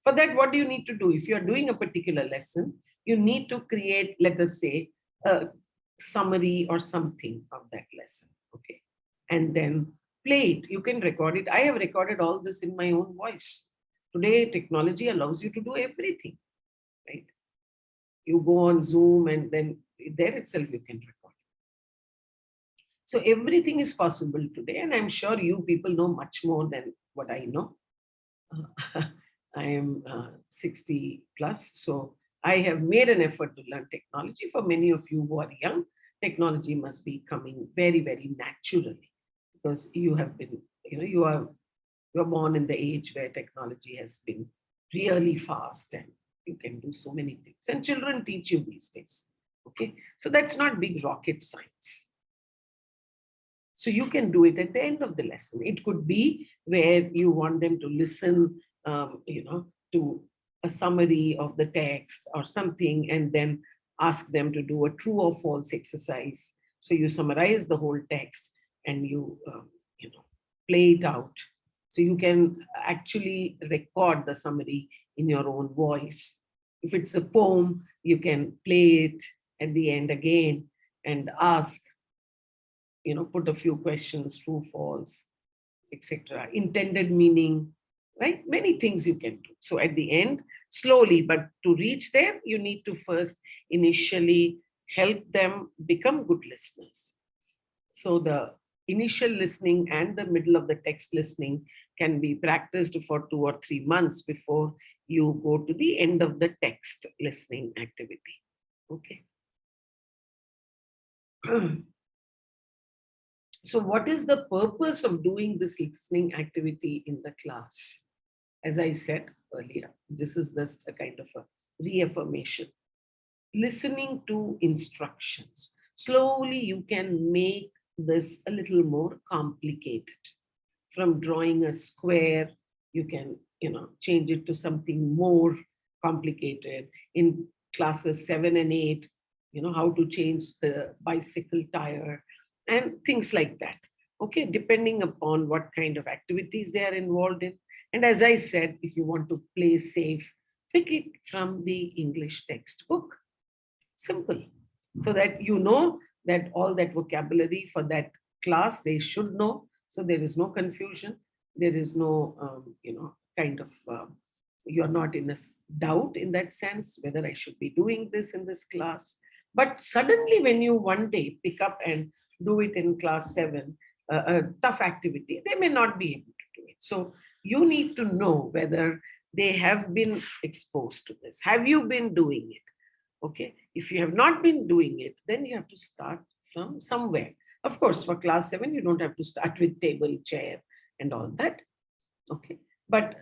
For that, what do you need to do? If you're doing a particular lesson, you need to create, let us say, a summary or something of that lesson. Okay. And then play it. You can record it. I have recorded all this in my own voice. Today, technology allows you to do everything, right? You go on Zoom and then there itself you can record. So everything is possible today. And I'm sure you people know much more than what I know. I am 60 plus, so I have made an effort to learn technology. For many of you who are young, technology must be coming very, very naturally, because you have been, you are born in the age where technology has been really fast and you can do so many things. And children teach you these days. Okay, so that's not big rocket science. So you can do it at the end of the lesson. It could be where you want them to listen, to a summary of the text or something, and then ask them to do a true or false exercise. So you summarize the whole text and you, play it out. So you can actually record the summary in your own voice. If it's a poem, you can play it at the end again and ask, put a few questions, true, false, etc. Intended meaning, right? Many things you can do. So at the end, slowly, but to reach there, you need to first initially help them become good listeners. So the initial listening and the middle of the text listening can be practiced for 2 or 3 months before you go to the end of the text listening activity. Okay. So what is the purpose of doing this listening activity in the class? As I said earlier, this is just a kind of a reaffirmation. Listening to instructions. Slowly you can make this a little more complicated. From drawing a square, you can, change it to something more complicated. In classes 7 and 8, how to change the bicycle tire and things like that. Okay, depending upon what kind of activities they are involved in. And as I said, if you want to play safe, pick it from the English textbook. Simple. So that you know that all that vocabulary for that class, they should know. So there is no confusion. There is no, kind of, you're not in a doubt in that sense, whether I should be doing this in this class. But suddenly when you one day pick up and do it in class 7, a tough activity, they may not be able to do it. So you need to know whether they have been exposed to this. Have you been doing it? Okay. If you have not been doing it, then you have to start from somewhere. Of course, for class 7, you don't have to start with table, chair, and all that. Okay. But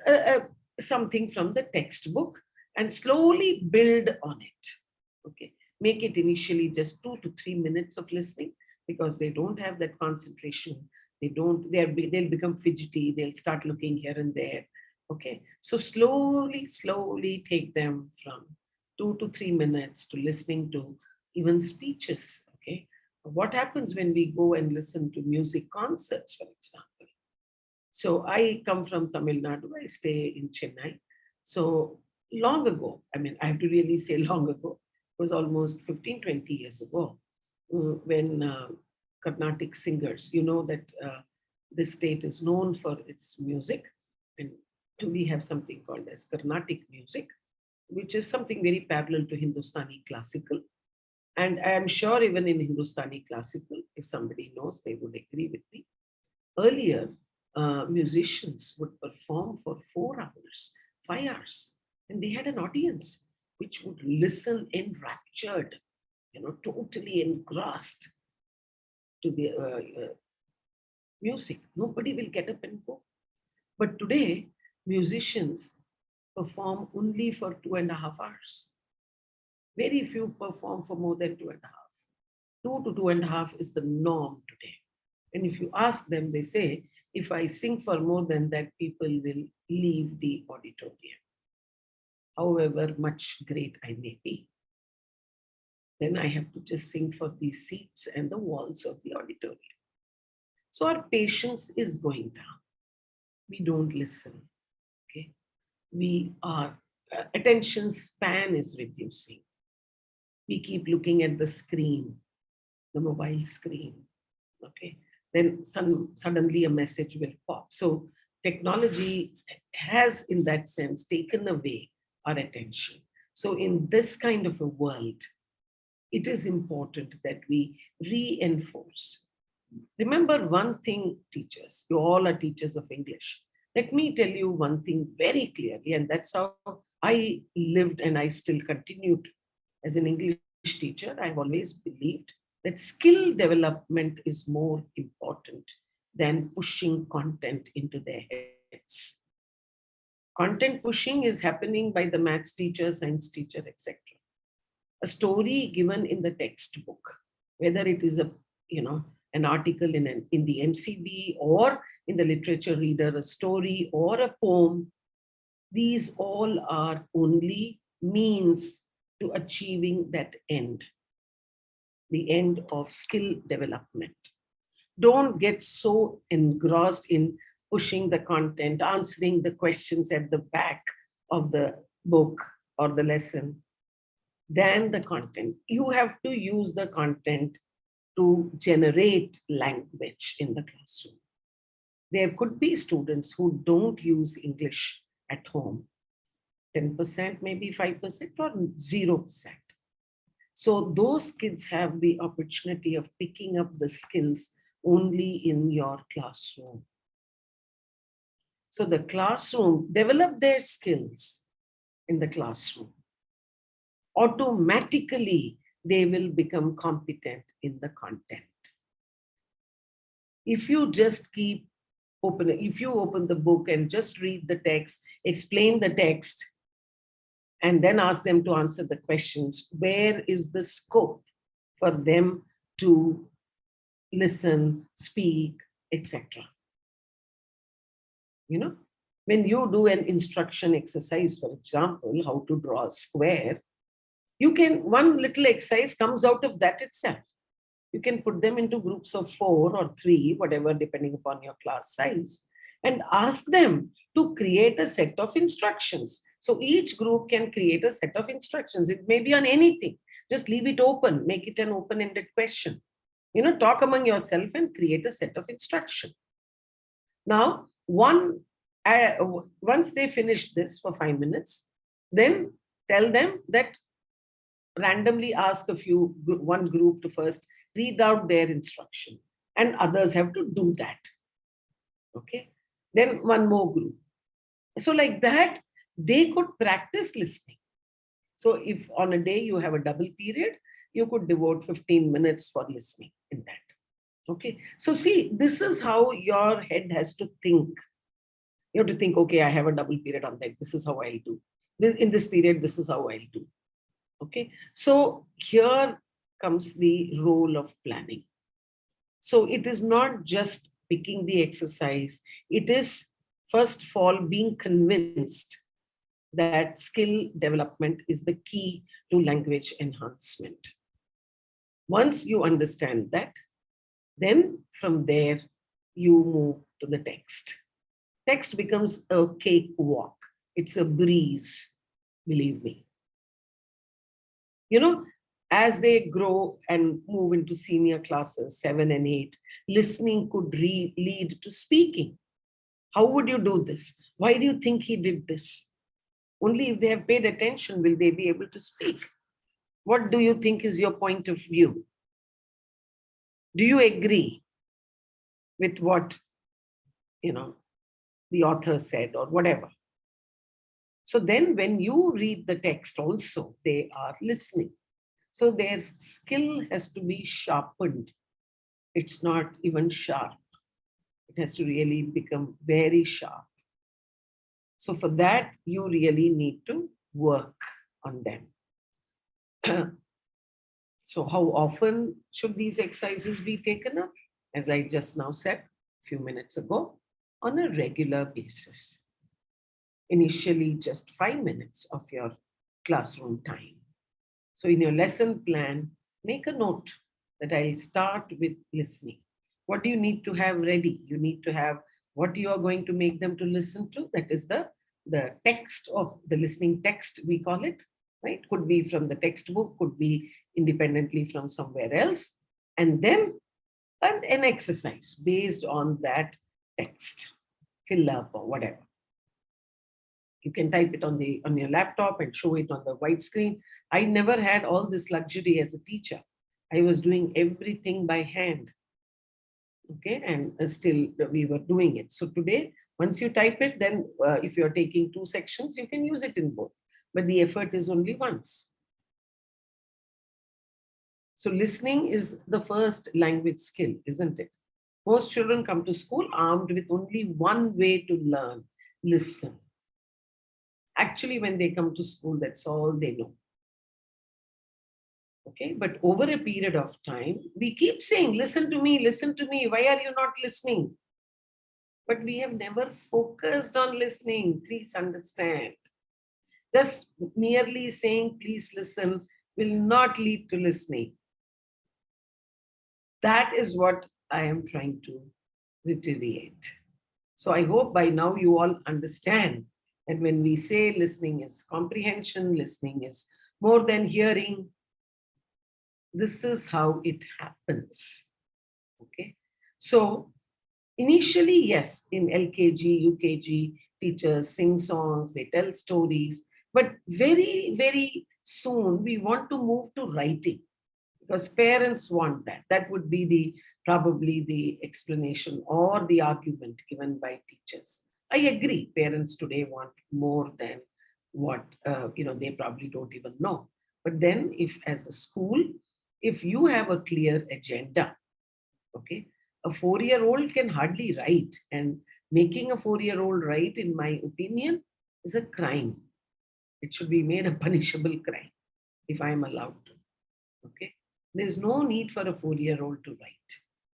something from the textbook and slowly build on it. Okay. Make it initially just 2 to 3 minutes of listening, because they don't have that concentration. They'll become fidgety. They'll start looking here and there. Okay. So slowly take them from 2 to 3 minutes to listening to even speeches. Okay. What happens when we go and listen to music concerts, for example? So I come from Tamil Nadu. I stay in Chennai. So long ago, I have to really say long ago, it was almost 15, 20 years ago, when Carnatic singers, you know that this state is known for its music, and we have something called as Carnatic music, which is something very parallel to Hindustani classical. And I am sure even in Hindustani classical, if somebody knows, they would agree with me. Earlier, musicians would perform for 4 hours, 5 hours, and they had an audience which would listen enraptured, totally engrossed to the music. Nobody will get up and go. But today, musicians perform only for 2.5 hours. Very few perform for more than 2.5. 2 to 2.5 is the norm today. And if you ask them, they say, if I sing for more than that, people will leave the auditorium, however much great I may be. Then I have to just sing for the seats and the walls of the auditorium. So our patience is going down. We don't listen. Okay. Our attention span is reducing. We keep looking at the screen, the mobile screen. Okay. Then suddenly a message will pop. So technology has, in that sense, taken away our attention. So in this kind of a world, it is important that we reinforce. Remember one thing, teachers, you all are teachers of English. Let me tell you one thing very clearly, and that's how I lived and I still continue to. As an English teacher, I've always believed that skill development is more important than pushing content into their heads. Content pushing is happening by the maths teacher, science teacher, etc. A story given in the textbook, whether it is an article in the MCB or in the literature reader, a story or a poem, these all are only means to achieving that end, the end of skill development. Don't get so engrossed in pushing the content, answering the questions at the back of the book or the lesson, than the content. You have to use the content to generate language in the classroom. There could be students who don't use English at home, 10%, maybe 5%, or 0%. So those kids have the opportunity of picking up the skills only in your classroom. So the classroom, develop their skills in the classroom. Automatically, they will become competent in the content. If you just keep if you open the book and just read the text, explain the text, and then ask them to answer the questions, where is the scope for them to listen, speak, etc.? When you do an instruction exercise, for example, how to draw a square, one little exercise comes out of that itself. You can put them into groups of 4 or 3, whatever, depending upon your class size, and ask them to create a set of instructions. So each group can create a set of instructions. It may be on anything. Just leave it open, make it an open-ended question. Talk among yourself and create a set of instruction. Now, once they finish this for 5 minutes, then tell them that randomly ask one group to first read out their instruction, and others have to do that. Okay. Then one more group. So like that, they could practice listening. So if on a day you have a double period, you could devote 15 minutes for listening in that. Okay. So see, this is how your head has to think. You have to think, okay, I have a double period on that. This is how I'll do. In this period, this is how I'll do. Okay. So here comes the role of planning. So it is not just picking the exercise. It is, first of all, being convinced that skill development is the key to language enhancement. Once you understand that, then from there, you move to the text. Text becomes a cakewalk. It's a breeze, believe me. As they grow and move into senior classes, 7 and 8, listening could lead to speaking. How would you do this? Why do you think he did this? Only if they have paid attention will they be able to speak. What do you think is your point of view? Do you agree with what, the author said or whatever? So then when you read the text also, they are listening. So their skill has to be sharpened. It's not even sharp. It has to really become very sharp. So for that, you really need to work on them. So how often should these exercises be taken up? As I just now said a few minutes ago, on a regular basis. Initially, just 5 minutes of your classroom time. So in your lesson plan, make a note that I'll start with listening. What do you need to have ready? You need to have what you are going to make them to listen to. That is the text of the listening text, we call it, right? Could be from the textbook, could be independently from somewhere else. And then an exercise based on that text, fill up or whatever. You can type it on your laptop and show it on the white screen. I never had all this luxury as a teacher. I was doing everything by hand. Okay, and still we were doing it. So today, once you type it, then if you're taking 2 sections, you can use it in both. But the effort is only once. So listening is the first language skill, isn't it? Most children come to school armed with only one way to learn: listen. Actually, when they come to school, that's all they know. Okay, but over a period of time, we keep saying, listen to me, why are you not listening? But we have never focused on listening, please understand. Just merely saying, please listen, will not lead to listening. That is what I am trying to reiterate. So I hope by now you all understand that when we say listening is comprehension, listening is more than hearing, this is how it happens. Okay. So initially, yes, in LKG, UKG, teachers sing songs, they tell stories, but very, very soon we want to move to writing because parents want that. That would be probably the explanation or the argument given by teachers. I agree, parents today want more than what, they probably don't even know. But then if as a school, if you have a clear agenda, okay, a 4-year-old can hardly write, and making a 4-year-old write, in my opinion, is a crime. It should be made a punishable crime if I'm allowed to. Okay, there's no need for a 4-year-old to write.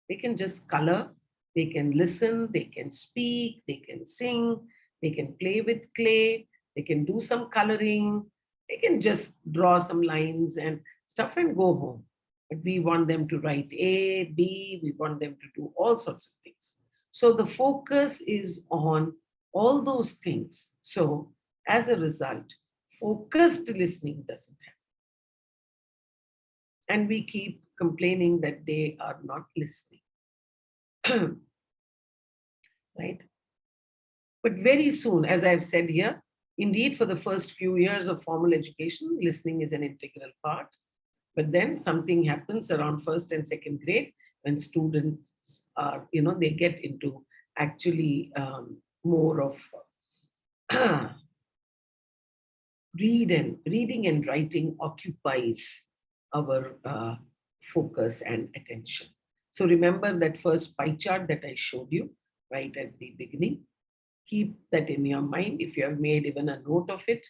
They can just color, they can listen, they can speak, they can sing, they can play with clay, they can do some coloring, they can just draw some lines and stuff and go home. But we want them to write A, B, we want them to do all sorts of things. So the focus is on all those things. So as a result, focused listening doesn't happen. And we keep complaining that they are not listening. Right? But very soon, as I've said here, indeed, for the first few years of formal education, listening is an integral part. But then something happens around first and second grade when students are, they get into actually more of reading and writing occupies our focus and attention. So remember that first pie chart that I showed you right at the beginning. Keep that in your mind. If you have made even a note of it,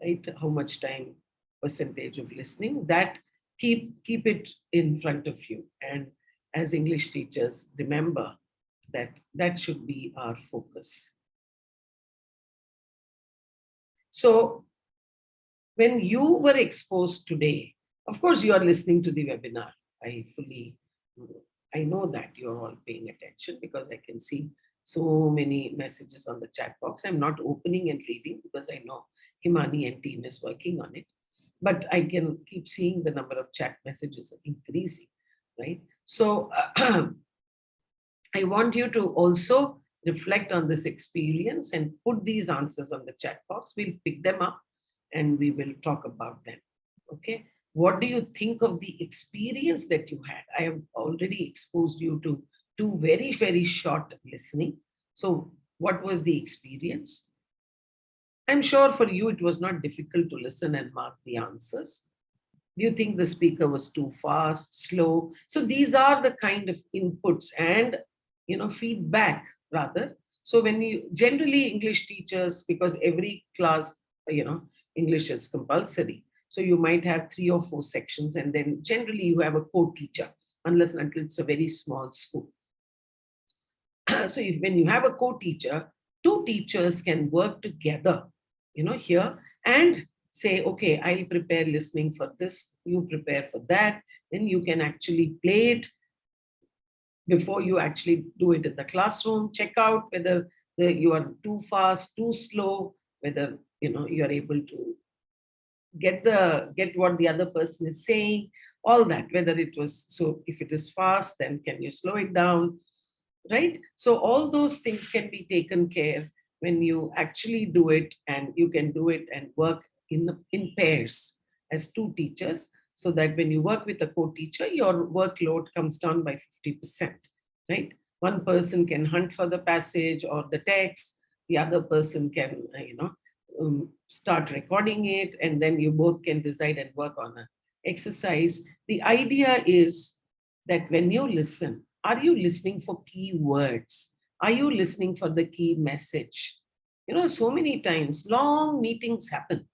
right? How much time, percentage of listening, that keep it in front of you. And as English teachers, remember that that should be our focus. So when you were exposed today, of course, you are listening to the webinar. I know that you're all paying attention because I can see so many messages on the chat box. I'm not opening and reading because I know Himani and team is working on it, but I can keep seeing the number of chat messages increasing, right? So I want you to also reflect on this experience and put these answers on the chat box. We'll pick them up and we will talk about them, okay? What do you think of the experience that you had? I have already exposed you to two very, very short listening. So what was the experience? I'm sure for you, it was not difficult to listen and mark the answers. Do you think the speaker was too fast, slow? So these are the kind of inputs and, feedback rather. So when you generally English teachers, because every class, English is compulsory. So you might have 3 or 4 sections, and then generally you have a co-teacher, unless and until it's a very small school. So when you have a co-teacher, 2 teachers can work together, here and say, okay, I'll prepare listening for this, you prepare for that. Then you can actually play it before you actually do it in the classroom. Check out whether you are too fast, too slow, whether you are able to get what the other person is saying, all that, whether it was, so if it is fast, then can you slow it down, right? So all those things can be taken care when you actually do it, and you can do it and work in pairs as 2 teachers, so that when you work with a co-teacher, your workload comes down by 50%, right? One person can hunt for the passage or the text, the other person can, start recording it, and then you both can decide and work on an exercise. The idea is that when you listen, are you listening for key words? Are you listening for the key message? So many times long meetings happen,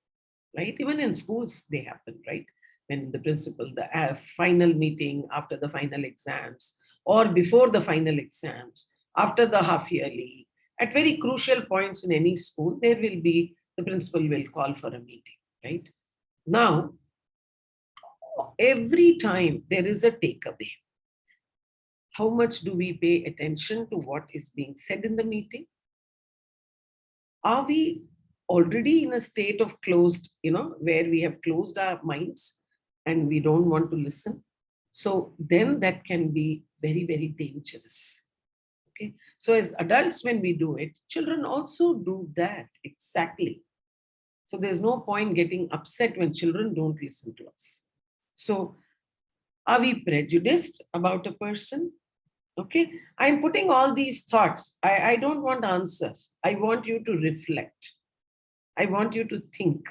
right? Even in schools, they happen, right? When the principal, the final meeting after the final exams, or before the final exams, after the half yearly, at very crucial points in any school, there will be, the principal will call for a meeting, right? Now, every time there is a takeaway. How much do we pay attention to what is being said in the meeting? Are we already in a state of closed, where we have closed our minds and we don't want to listen? So then that can be very, very dangerous. Okay. So as adults, when we do it, children also do that exactly. So there's no point getting upset when children don't listen to us. So are we prejudiced about a person? Okay, I'm putting all these thoughts. I don't want answers. I want you to reflect. I want you to think.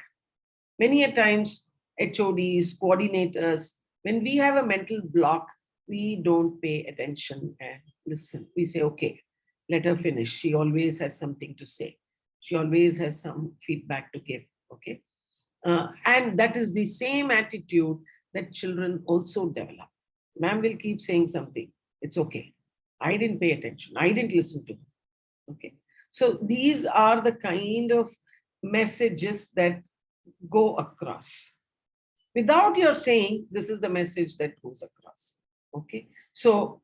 Many a times, HODs, coordinators, when we have a mental block, we don't pay attention and listen. We say, okay, let her finish. She always has something to say. She always has some feedback to give. Okay. And that is the same attitude that children also develop. Ma'am will keep saying something. It's okay. I didn't pay attention. I didn't listen to him. Okay. So these are the kind of messages that go across. Without your saying, this is the message that goes across. Okay. So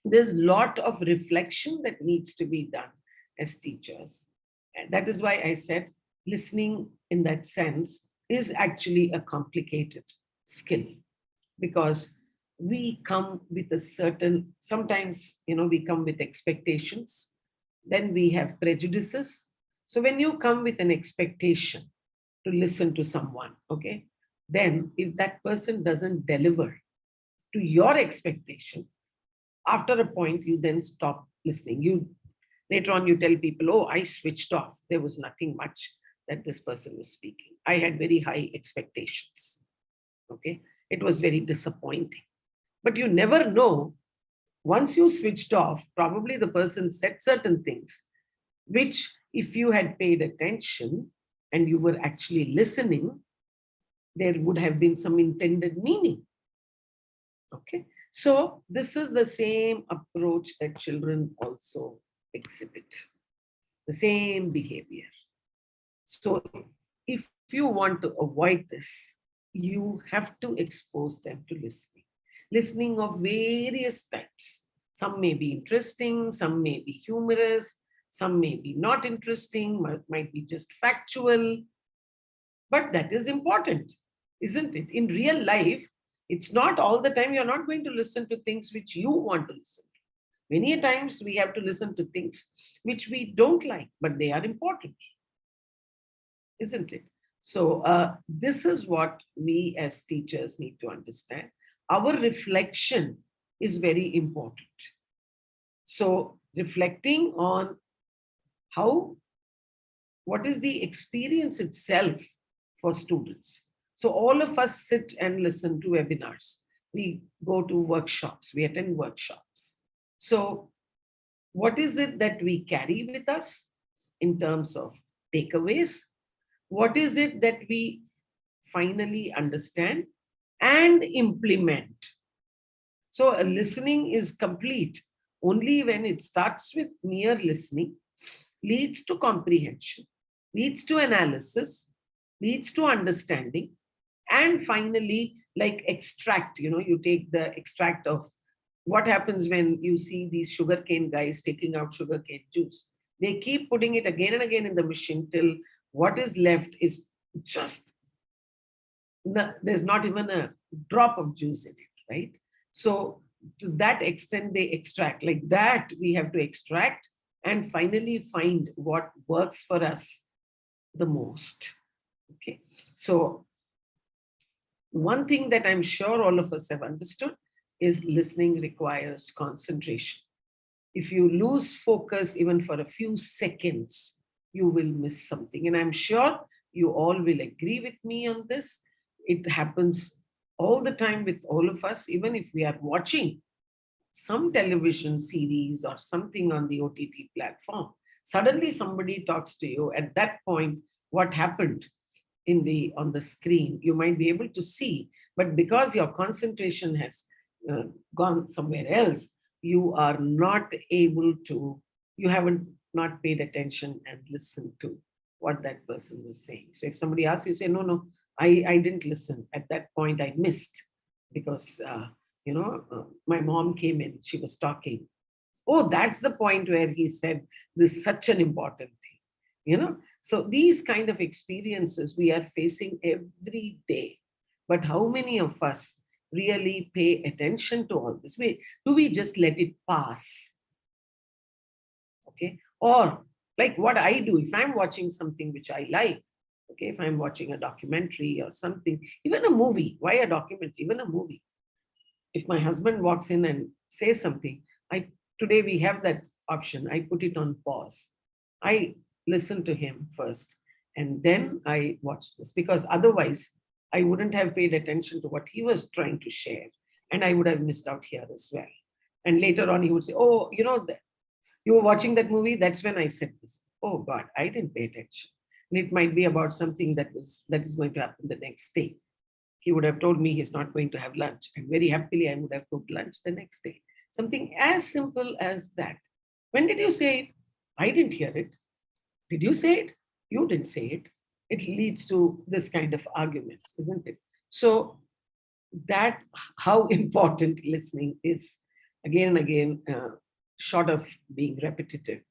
there's a lot of reflection that needs to be done as teachers. And that is why I said listening in that sense is actually a complicated skill, because we come with a certain, sometimes, we come with expectations, then we have prejudices. So when you come with an expectation to listen to someone, okay, then if that person doesn't deliver to your expectation, after a point, you then stop listening. Later on, you tell people, oh, I switched off. There was nothing much that this person was speaking. I had very high expectations. Okay. It was very disappointing. But you never know, once you switched off, probably the person said certain things, which if you had paid attention and you were actually listening, there would have been some intended meaning. Okay. So this is the same approach that children also exhibit, the same behavior. So if you want to avoid this, you have to expose them to listening. Listening of various types. Some may be interesting, some may be humorous, some may be not interesting, might be just factual. But that is important, isn't it? In real life, it's not all the time. You're not going to listen to things which you want to listen to. Many times we have to listen to things which we don't like, but they are important, isn't it? So this is what we as teachers need to understand. Our reflection is very important. So reflecting on what is the experience itself for students. So all of us sit and listen to webinars. We go to workshops, we attend workshops. So what is it that we carry with us in terms of takeaways? What is it that we finally understand and implement? So a listening is complete only when it starts with mere listening, leads to comprehension, leads to analysis, leads to understanding, and finally, like extract, you take the extract of what happens when you see these sugarcane guys taking out sugarcane juice. They keep putting it again and again in the machine till what is left is just, there's not even a drop of juice in it, right? So to that extent, they extract. Like that, we have to extract and finally find what works for us the most. Okay. So one thing that I'm sure all of us have understood is listening requires concentration. If you lose focus even for a few seconds, you will miss something. And I'm sure you all will agree with me on this. It happens all the time with all of us, even if we are watching some television series or something on the OTT platform. Suddenly somebody talks to you. At that point, what happened on the screen, you might be able to see, but because your concentration has gone somewhere else, you are not able to, you haven't not paid attention and listened to what that person was saying. So if somebody asks you, say, no, I didn't listen. At that point, I missed because, my mom came in, she was talking. Oh, that's the point where he said, this is such an important thing, So these kind of experiences we are facing every day. But how many of us really pay attention to all this? Do we just let it pass? Okay. Or like what I do, if I'm watching something which I like, okay, if I'm watching a documentary or something, even a movie, why a documentary, even a movie. If my husband walks in and says something, today we have that option. I put it on pause. I listen to him first and then I watch this, because otherwise I wouldn't have paid attention to what he was trying to share and I would have missed out here as well. And later on he would say, oh, you were watching that movie, that's when I said this. Oh God, I didn't pay attention. And it might be about something that is going to happen the next day. He would have told me he's not going to have lunch, and very happily I would have cooked lunch the next day. Something as simple as that. When did you say it? I didn't hear it. Did you say it? You didn't say it. It leads to this kind of arguments, isn't it? So that how important listening is, again and again, short of being repetitive.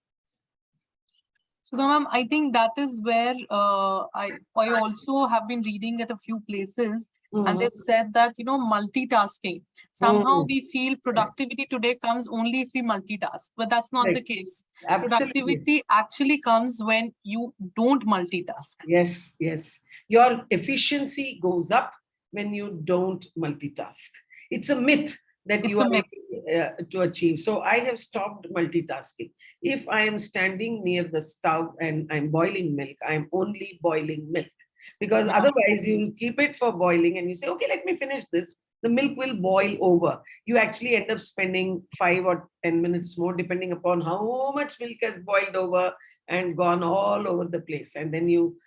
So, ma'am, I think that is where I also have been reading at a few places And they've said that, multitasking. Somehow we feel productivity today comes only if we multitask, but that's not the case. Absolutely. Productivity actually comes when you don't multitask. Yes, yes. Your efficiency goes up when you don't multitask. It's a myth that It's you a are myth. able to achieve. So I have stopped multitasking. If I am standing near the stove and I'm boiling milk, I'm only boiling milk. Because Yeah. otherwise you keep it for boiling and you say, okay, let me finish this. The milk will boil over. You actually end up spending 5 or 10 minutes more, depending upon how much milk has boiled over and gone all over the place. And then you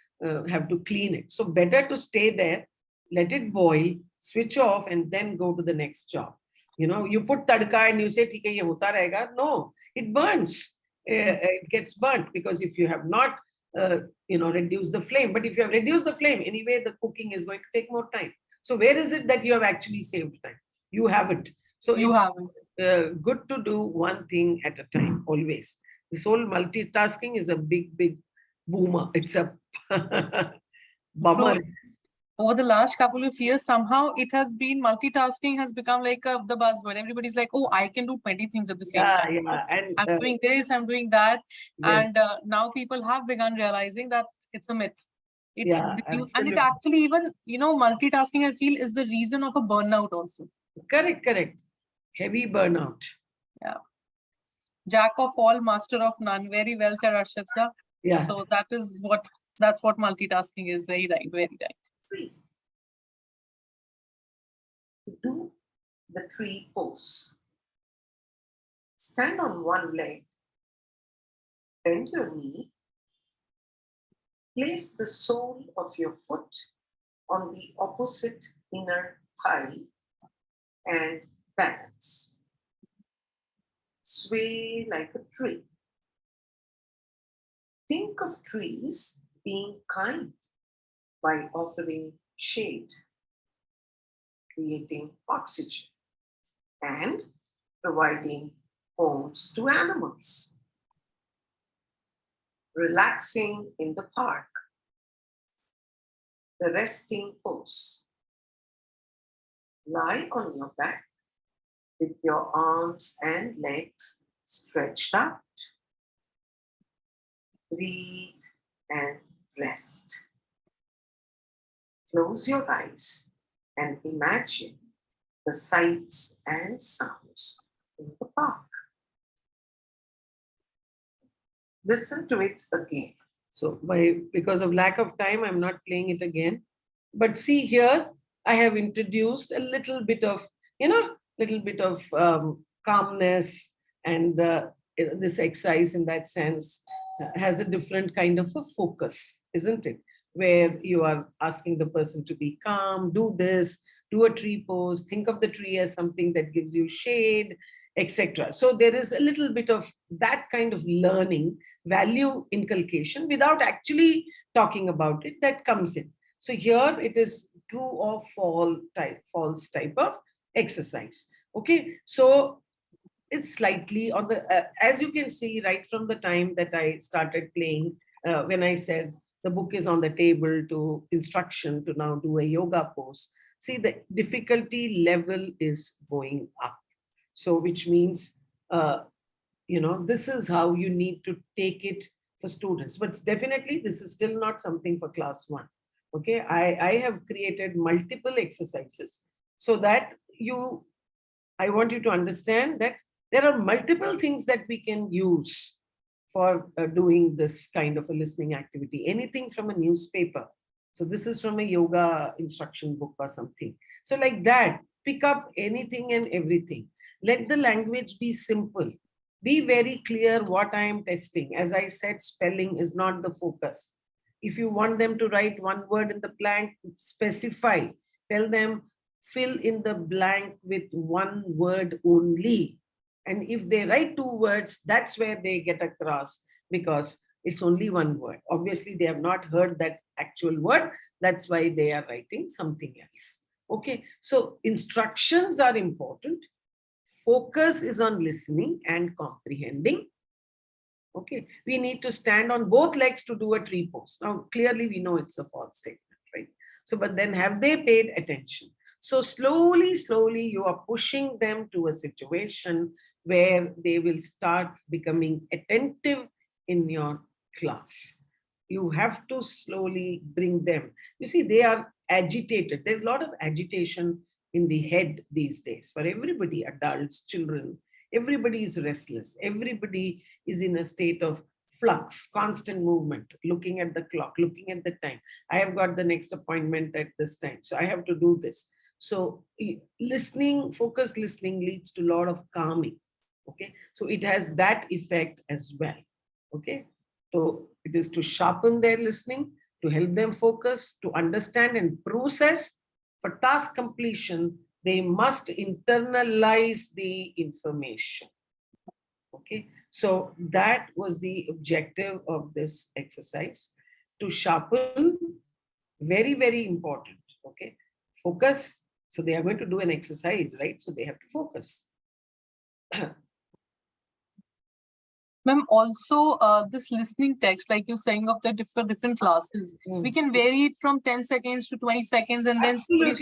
have to clean it. So better to stay there, let it boil, switch off, and then go to the next job. You put tadka and you say, "Theek hai, ye hota rahega." No, it burns. It gets burnt because if you have not, reduced the flame. But if you have reduced the flame, anyway, the cooking is going to take more time. So where is it that you have actually saved time? You haven't. So You it's haven't. good to do one thing at a time, always. This whole multitasking is a big, big boomer. It's a bummer. Over the last couple of years, somehow it has been multitasking has become like the buzzword. Everybody's like, oh, I can do 20 things at the same Yeah, time. yeah. And I'm doing this, I'm doing that. yes, And now people have begun realizing that it's a myth. yeah, And it absolutely. actually even, multitasking, I feel, is the reason of a burnout also. Correct, correct. Heavy burnout. Yeah. Jack of all, master of none. Very well said, Arshad sir. Yeah. So that's what multitasking is. Very right, very right. 3. To do the tree pose. Stand on one leg, bend your knee, place the sole of your foot on the opposite inner thigh and balance. Sway like a tree. Think of trees being kind by offering shade, creating oxygen, and providing homes to animals. Relaxing in the park. The resting pose. Lie on your back with your arms and legs stretched out. Breathe and rest. Close your eyes and imagine the sights and sounds in the park. Listen to it again. So because of lack of time, I'm not playing it again. But see here, I have introduced a little bit of, calmness, and this exercise in that sense has a different kind of a focus, isn't it? Where you are asking the person to be calm, do this, do a tree pose, think of the tree as something that gives you shade, etc. So there is a little bit of that kind of learning, value inculcation without actually talking about it, that comes in. So here it is true or false type of exercise. Okay, so it's slightly on the, as you can see right from the time that I started playing, when I said the book is on the table to instruction to now do a yoga pose. See, the difficulty level is going up. So which means, this is how you need to take it for students. But definitely this is still not something for class 1. Okay, I have created multiple exercises so that I want you to understand that there are multiple things that we can use for doing this kind of a listening activity. Anything from a newspaper. So this is from a yoga instruction book or something. So like that, pick up anything and everything. Let the language be simple. Be very clear what I am testing. As I said, spelling is not the focus. If you want them to write one word in the blank, specify. Tell them, fill in the blank with one word only. And if they write 2 words, that's where they get across, because it's only one word. Obviously, they have not heard that actual word. That's why they are writing something else. Okay, so instructions are important. Focus is on listening and comprehending. Okay, we need to stand on both legs to do a tree pose. Now, clearly we know it's a false statement, right? So, but then have they paid attention? So slowly, slowly, you are pushing them to a situation where they will start becoming attentive in your class. You have to slowly bring them. You see, they are agitated. There's a lot of agitation in the head these days for everybody, adults, children. Everybody is restless. Everybody is in a state of flux, constant movement, looking at the clock, looking at the time. I have got the next appointment at this time, so I have to do this. So listening, focused listening leads to a lot of calming. Okay, so it has that effect as well. Okay, so it is to sharpen their listening, to help them focus, to understand and process. For task completion, they must internalize the information. Okay, so that was the objective of this exercise, to sharpen, very, very important. Okay, focus. So they are going to do an exercise, right? So they have to focus. Ma'am, also this listening text, like you're saying, of the different classes, we can vary it from 10 seconds to 20 seconds and then slowly,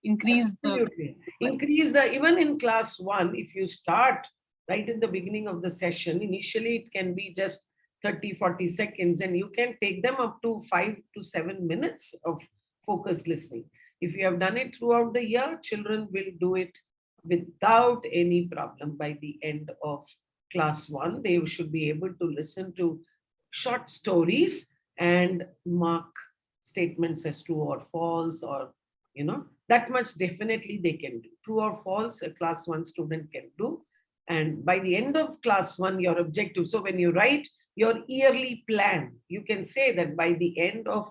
increase Absolutely. Increase the, even in class 1, if you start right in the beginning of the session, initially it can be just 30-40 seconds, and you can take them up to 5 to 7 minutes of focused listening. If you have done it throughout the year, children will do it without any problem. By the end of class 1, they should be able to listen to short stories and mark statements as true or false, or that much definitely they can do. True or false, a class 1 student can do. And by the end of class 1, your objective, so when you write your yearly plan, you can say that by the end of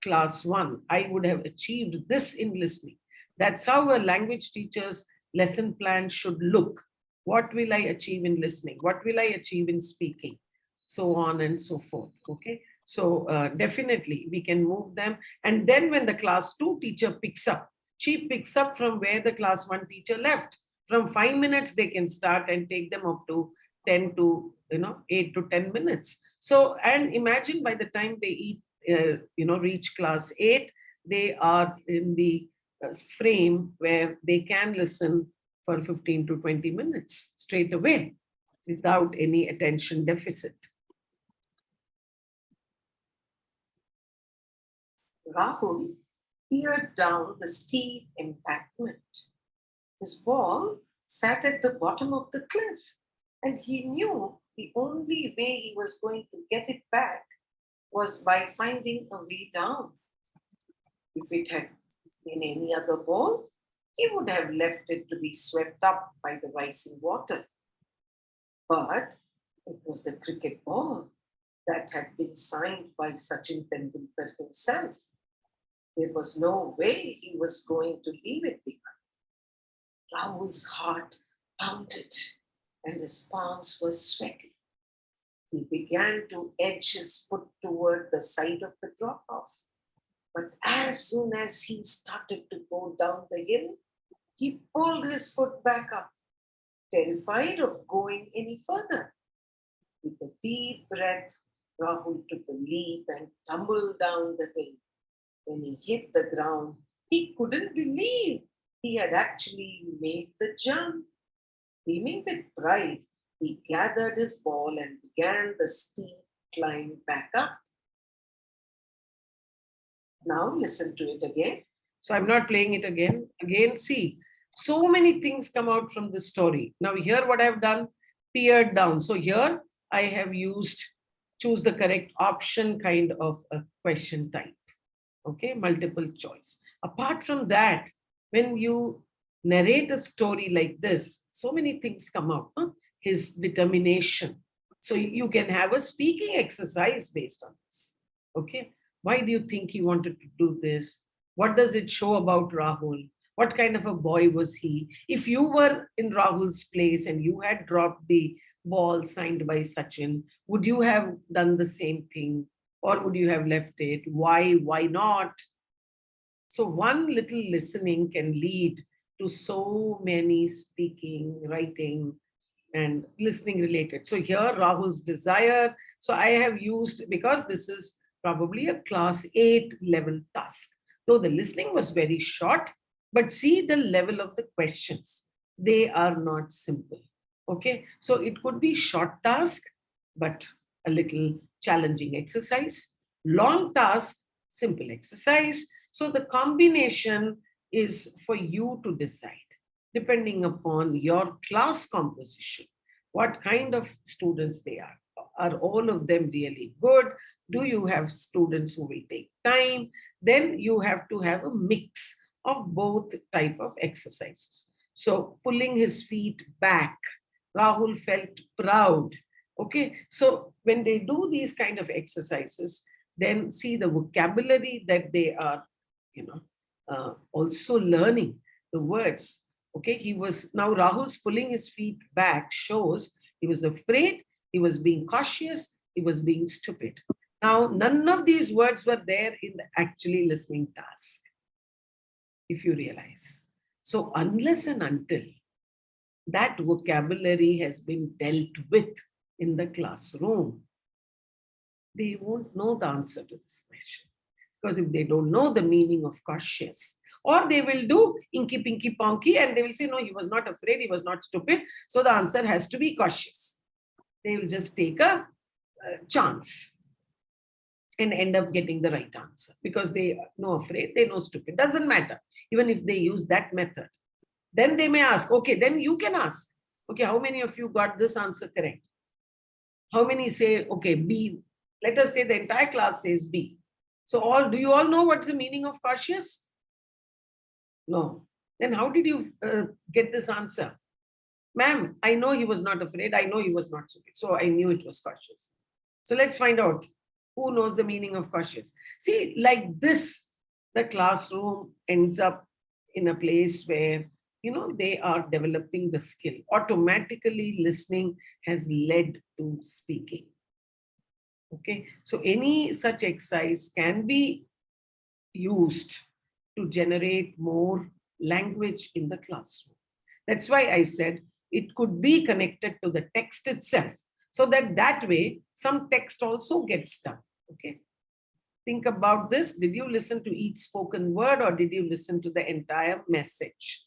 class 1, I would have achieved this in listening. That's how a language teacher's lesson plan should look. What will I achieve in listening? What will I achieve in speaking? So on and so forth. Okay. So definitely we can move them. And then when the class 2 teacher picks up, she picks up from where the class 1 teacher left. From 5 minutes, they can start and take them up to 10 to 8 to 10 minutes. So, and imagine by the time they reach class 8, they are in the frame where they can listen for 15 to 20 minutes straight away without any attention deficit. Rahul peered down the steep embankment. His ball sat at the bottom of the cliff, and he knew the only way he was going to get it back was by finding a way down. If it had been any other ball, he would have left it to be swept up by the rising water. But it was the cricket ball that had been signed by Sachin Tendulkar himself. There was no way he was going to leave it behind. Rahul's heart pounded and his palms were sweaty. He began to edge his foot toward the side of the drop-off. But as soon as he started to go down the hill, he pulled his foot back up, terrified of going any further. With a deep breath, Rahul took a leap and tumbled down the hill. When he hit the ground, he couldn't believe he had actually made the jump. Beaming with pride, he gathered his ball and began the steep climb back up. Now listen to it again. So I'm not playing it again. Again, see, so many things come out from this story. Now here what I've done, peered down. So here I have used choose the correct option kind of a question type. Okay, multiple choice. Apart from that, when you narrate a story like this, so many things come out. His determination. So you can have a speaking exercise based on this. Okay, why do you think he wanted to do this? What does it show about Rahul? What kind of a boy was he? If you were in Rahul's place and you had dropped the ball signed by Sachin, would you have done the same thing? Or would you have left it? Why? Why not? So one little listening can lead to so many speaking, writing, and listening related. So here Rahul's desire. So I have used, because this is probably a class 8 level task. Though the listening was very short, but see the level of the questions. They are not simple. Okay, so it could be short task, but a little challenging exercise. Long task, simple exercise. So the combination is for you to decide, depending upon your class composition, what kind of students they are. Are all of them really good? Do you have students who will take time? Then you have to have a mix of both type of exercises. So pulling his feet back, Rahul felt proud. Okay, so when they do these kind of exercises, then see the vocabulary that they are, also learning the words. Okay, now Rahul's pulling his feet back shows he was afraid, he was being cautious, he was being stupid. Now, none of these words were there in the actually listening task, if you realize. So unless and until that vocabulary has been dealt with in the classroom, they won't know the answer to this question. Because if they don't know the meaning of cautious, or they will do inky, pinky, ponky, and they will say, no, he was not afraid, he was not stupid, so the answer has to be cautious. They will just take a chance and end up getting the right answer because they know afraid, they know stupid. Doesn't matter, even if they use that method. Then they may ask, okay, then you can ask, okay, how many of you got this answer correct? How many say, okay, B? Let us say the entire class says B. So do you all know what's the meaning of cautious? No. Then how did you get this answer? Ma'am, I know he was not afraid. I know he was not stupid. So I knew it was cautious. So let's find out who knows the meaning of cautious. See, like this, the classroom ends up in a place where, they are developing the skill. Automatically listening has led to speaking. Okay, so any such exercise can be used to generate more language in the classroom. That's why I said it could be connected to the text itself, so that way some text also gets done. Okay, think about this. Did you listen to each spoken word, or did you listen to the entire message?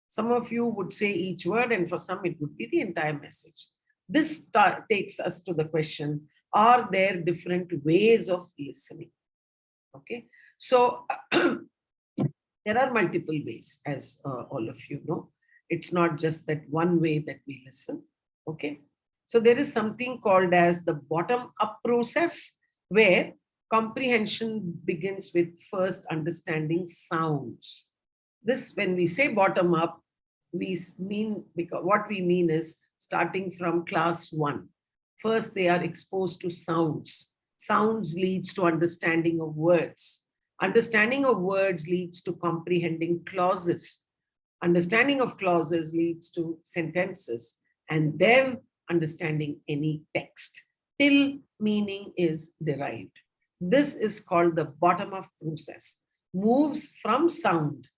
Some of you would say each word, and for some it would be the entire message. This takes us to the question, are there different ways of listening? Okay, so there are multiple ways, as all of you know. It's not just that one way that we listen. Okay, so there is something called as the bottom-up process, where comprehension begins with first understanding sounds. This, when we say bottom-up, what we mean is starting from class 1. First, they are exposed to sounds. Sounds leads to understanding of words. Understanding of words leads to comprehending clauses. Understanding of clauses leads to sentences, and then understanding any text till meaning is derived. This is called the bottom-up process. Moves from sound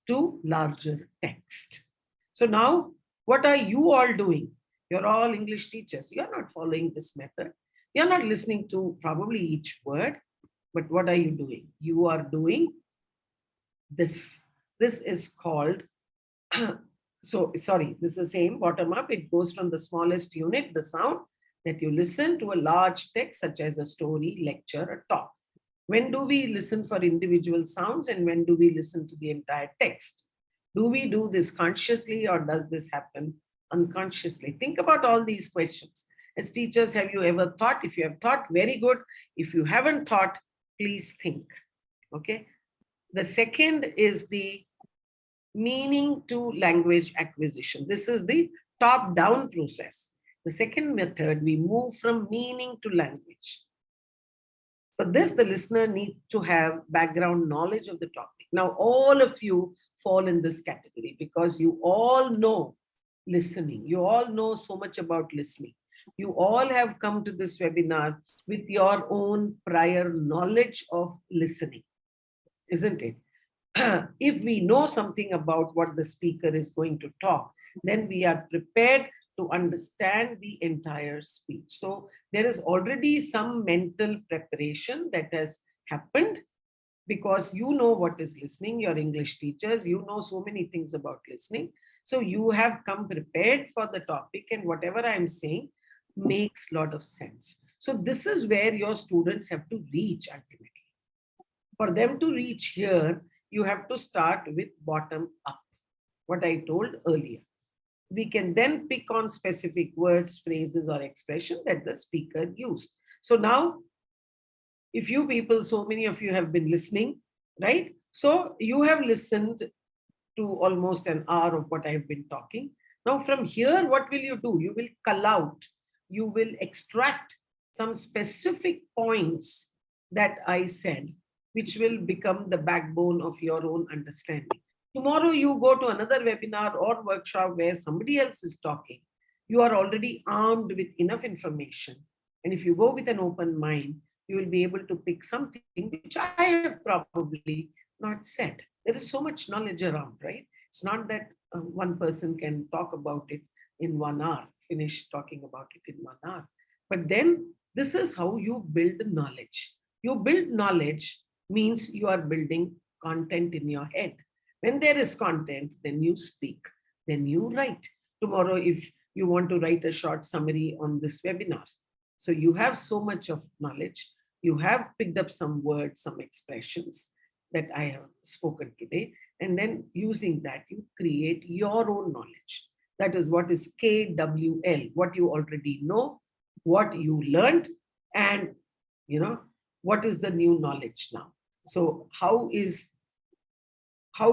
to larger text. So now, what are you all doing? You're all English teachers. You're not following this method. You're not listening to probably each word, but what are you doing? You are doing this. This is called, this is the same bottom up. It goes from the smallest unit, the sound, that you listen, to a large text such as a story, lecture, a talk. When do we listen for individual sounds, and when do we listen to the entire text? Do we do this consciously, or does this happen unconsciously? Think about all these questions. As teachers, have you ever thought? If you have thought, very good. If you haven't thought, please think. Okay. The second is the meaning to language acquisition. This is the top-down process. The second method, we move from meaning to language. For this, the listener needs to have background knowledge of the topic. Now, all of you fall in this category because you all know listening. You all know so much about listening. You all have come to this webinar with your own prior knowledge of listening, isn't it? If we know something about what the speaker is going to talk, then we are prepared to understand the entire speech. So there is already some mental preparation that has happened, because you know what is listening, your English teachers, you know so many things about listening. So you have come prepared for the topic, and whatever I'm saying makes a lot of sense. So this is where your students have to reach ultimately. For them to reach here, you have to start with bottom up, what I told earlier. We can then pick on specific words, phrases, or expression that the speaker used. So now, if you people, so many of you have been listening, right? So you have listened to almost an hour of what I've been talking. Now from here, what will you do? You will cull out, you will extract some specific points that I said, which will become the backbone of your own understanding. Tomorrow you go to another webinar or workshop where somebody else is talking. You are already armed with enough information. And if you go with an open mind, you will be able to pick something which I have probably not said. There is so much knowledge around, right? It's not that one person can talk about it in 1 hour, finish talking about it in 1 hour. But then this is how you build knowledge. You build knowledge means you are building content in your head. When there is content, then you speak, then you write. Tomorrow, if you want to write a short summary on this webinar, so you have so much of knowledge, you have picked up some words, some expressions that I have spoken today, and then using that, you create your own knowledge. That is what is KWL, what you already know, what you learned, and what is the new knowledge now. So how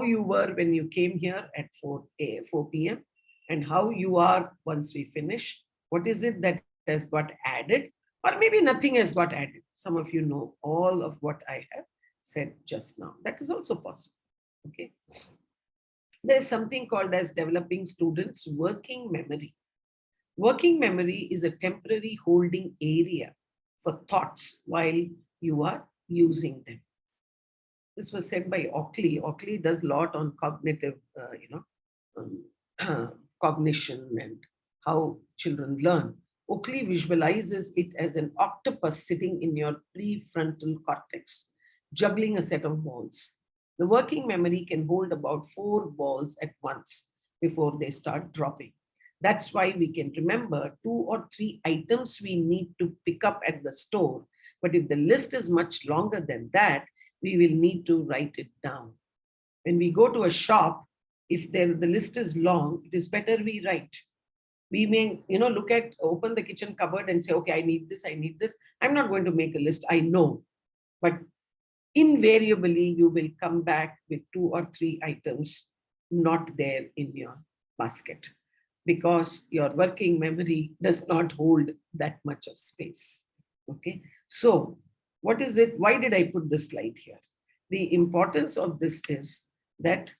you were when you came here at 4 p.m. and how you are once we finish. What is it that has got added, or maybe nothing has got added. Some of you know all of what I have said just now. That is also possible. Okay. There's something called as developing students' working memory. Working memory is a temporary holding area for thoughts while you are using them. This was said by Oakley. Oakley does a lot on cognitive, cognition and how children learn. Oakley visualizes it as an octopus sitting in your prefrontal cortex, juggling a set of balls. The working memory can hold about 4 balls at once before they start dropping. That's why we can remember 2 or 3 items we need to pick up at the store. But if the list is much longer than that, we will need to write it down. When we go to a shop, if the list is long, it is better we write. We may, open the kitchen cupboard and say, okay, I need this, I need this. I'm not going to make a list, I know. But invariably, you will come back with 2 or 3 items not there in your basket, because your working memory does not hold that much of space. Okay, so what is it? Why did I put this slide here? The importance of this is that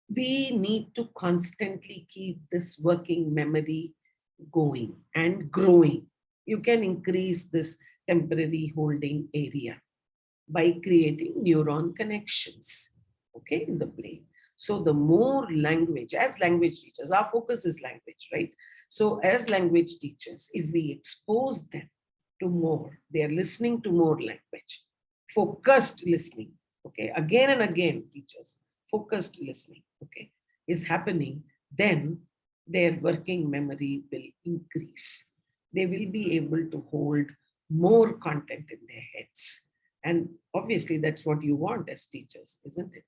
we need to constantly keep this working memory going and growing. You can increase this temporary holding area by creating neuron connections, okay, in the brain. So the more language, as language teachers, our focus is language, right? So as language teachers, if we expose them to more, they are listening to more language, focused listening, okay, again and again, teachers, focused listening, okay, is happening, then their working memory will increase. They will be able to hold more content in their heads. And obviously that's what you want as teachers, isn't it?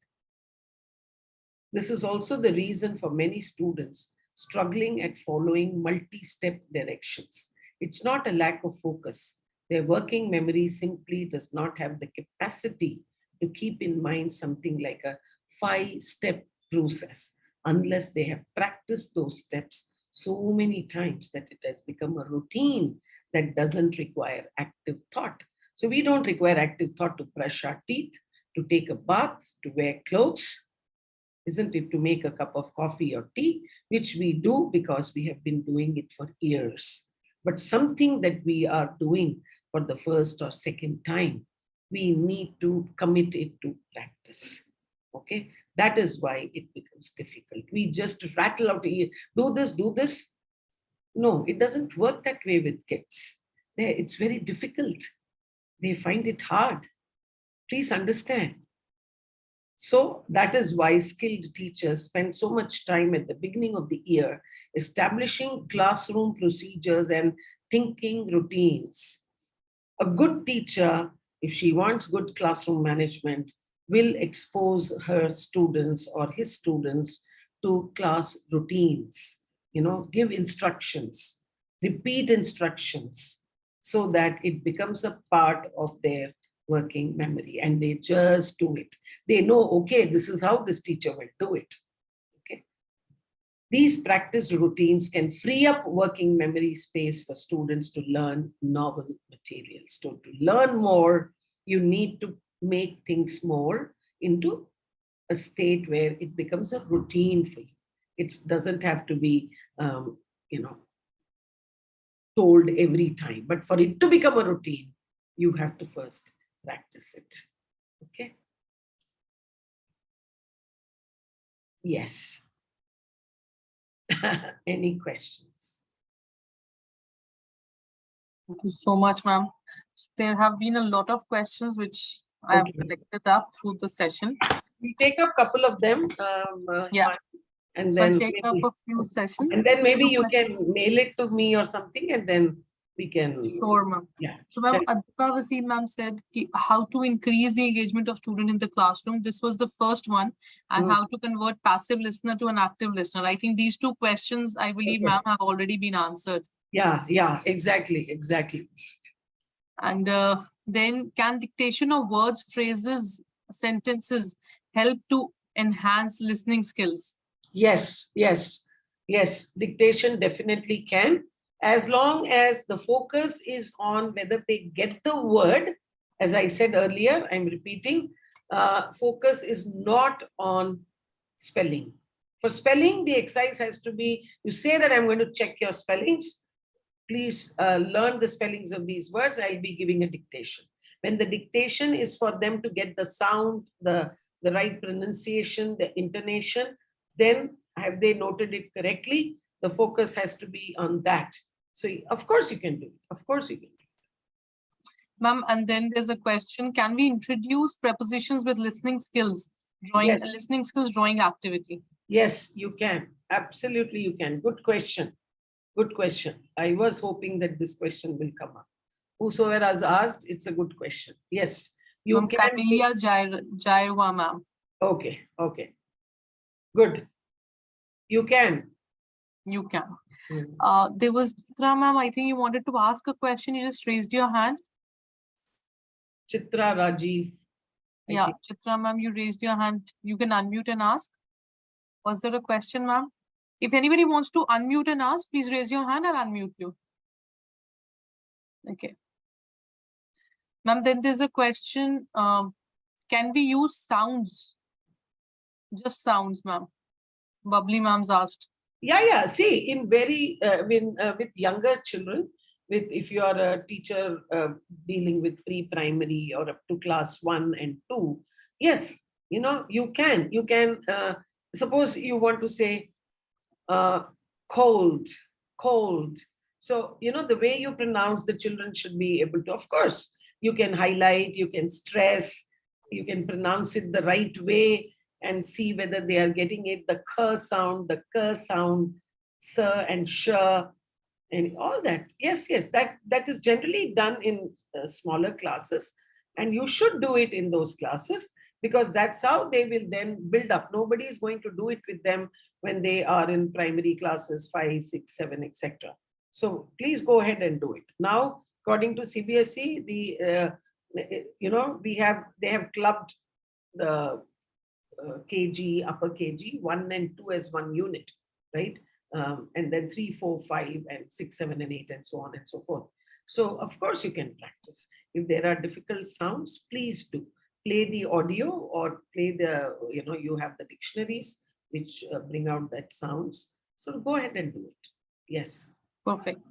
This is also the reason for many students struggling at following multi-step directions. It's not a lack of focus. Their working memory simply does not have the capacity to keep in mind something like a 5-step process unless they have practiced those steps so many times that it has become a routine that doesn't require active thought. So we don't require active thought to brush our teeth, to take a bath, to wear clothes, isn't it, to make a cup of coffee or tea, which we do because we have been doing it for years. But something that we are doing for the first or second time, we need to commit it to practice. Okay, That is why it becomes difficult. We just rattle out, do this, do this. No, it doesn't work that way with kids. It's very difficult. They find it hard. Please understand. So that is why skilled teachers spend so much time at the beginning of the year establishing classroom procedures and thinking routines. A good teacher, if she wants good classroom management, will expose her students or his students to class routines, give instructions, repeat instructions, so that it becomes a part of their working memory, and they just do it. They know, okay, this is how this teacher will do it. Okay. These practice routines can free up working memory space for students to learn novel materials. So to learn more, you need to make things more into a state where it becomes a routine for you. It doesn't have to be, told every time, but for it to become a routine, you have to first practice it. Okay. Yes. Any questions? Thank you so much, ma'am. There have been a lot of questions which I have collected up through the session. We take up a couple of them. Yeah. And So then I'll take up a few sessions. And then maybe Few you can questions. mail it to me or something, and then we can. Sure, ma'am. Yeah. So ma'am, Adhika Vaseem ma'am said how to increase the engagement of student in the classroom. This was the first one, and how to convert passive listener to an active listener. I think these two questions, I believe, ma'am, have already been answered. Yeah, exactly. And then can dictation of words, phrases, sentences help to enhance listening skills? Yes. Dictation definitely can, as long as the focus is on whether they get the word. As I said earlier, I'm repeating, focus is not on spelling. For spelling, the exercise has to be, you say that I'm going to check your spellings. Please learn the spellings of these words. I'll be giving a dictation. When the dictation is for them to get the sound, the right pronunciation, the intonation, then have they noted it correctly? The focus has to be on that. So of course you can do it. Of course you can do it. Ma'am, and then there's a question, can we introduce prepositions with listening skills, listening skills drawing activity? Yes, you can. Absolutely you can. Good question. I was hoping that this question will come up. Whosoever has asked, it's a good question. Yes, you can. Camelia Jairwa, ma'am. Okay. Good. You can. You can. There was Chitra, ma'am. I think you wanted to ask a question. You just raised your hand. Chitra Rajiv. Yeah, Chitra, ma'am, you raised your hand. You can unmute and ask. Was there a question, ma'am? If anybody wants to unmute and ask, please raise your hand. I'll unmute you. Okay. Ma'am, then there's a question. Can we use sounds? Just sounds, ma'am. Bubbly ma'am's asked. Yeah. See, in very with younger children, if you are a teacher dealing with pre-primary or up to class 1 and 2, yes, you can. Suppose you want to say cold. So the way you pronounce, the children should be able to. Of course, you can highlight, you can stress, you can pronounce it the right way, and see whether they are getting it, the k sound, sir and sh, and all that. Yes, that is generally done in smaller classes, and you should do it in those classes, because that's how they will then build up. Nobody is going to do it with them when they are in primary classes 5, 6, 7, etc. So please go ahead and do it. Now, according to CBSE, they have clubbed the KG, upper KG, 1 and 2 as one unit, right? And then 3, 4, 5, and 6, 7, and 8, and so on and so forth. So of course you can practice. If there are difficult sounds, please do. Play the audio, or play the, you have the dictionaries which bring out that sounds. So go ahead and do it. Yes. Perfect.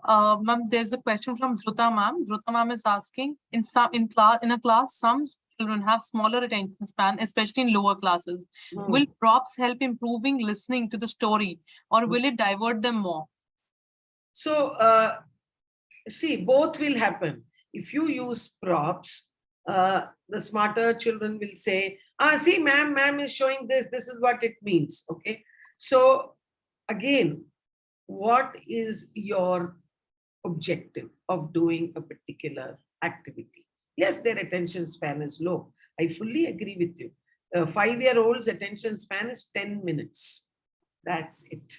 Ma'am, there's a question from Dhruta ma'am. Dhruta ma'am is asking, in a class, some children have smaller attention span, especially in lower classes. Hmm. Will props help improving listening to the story, or will it divert them more? So, see, both will happen. If you use props, the smarter children will say, see, ma'am is showing this is what it means. Okay. So, again, what is your objective of doing a particular activity? Yes, their attention span is low. I fully agree with you. A 5-year-old's attention span is 10 minutes. That's it.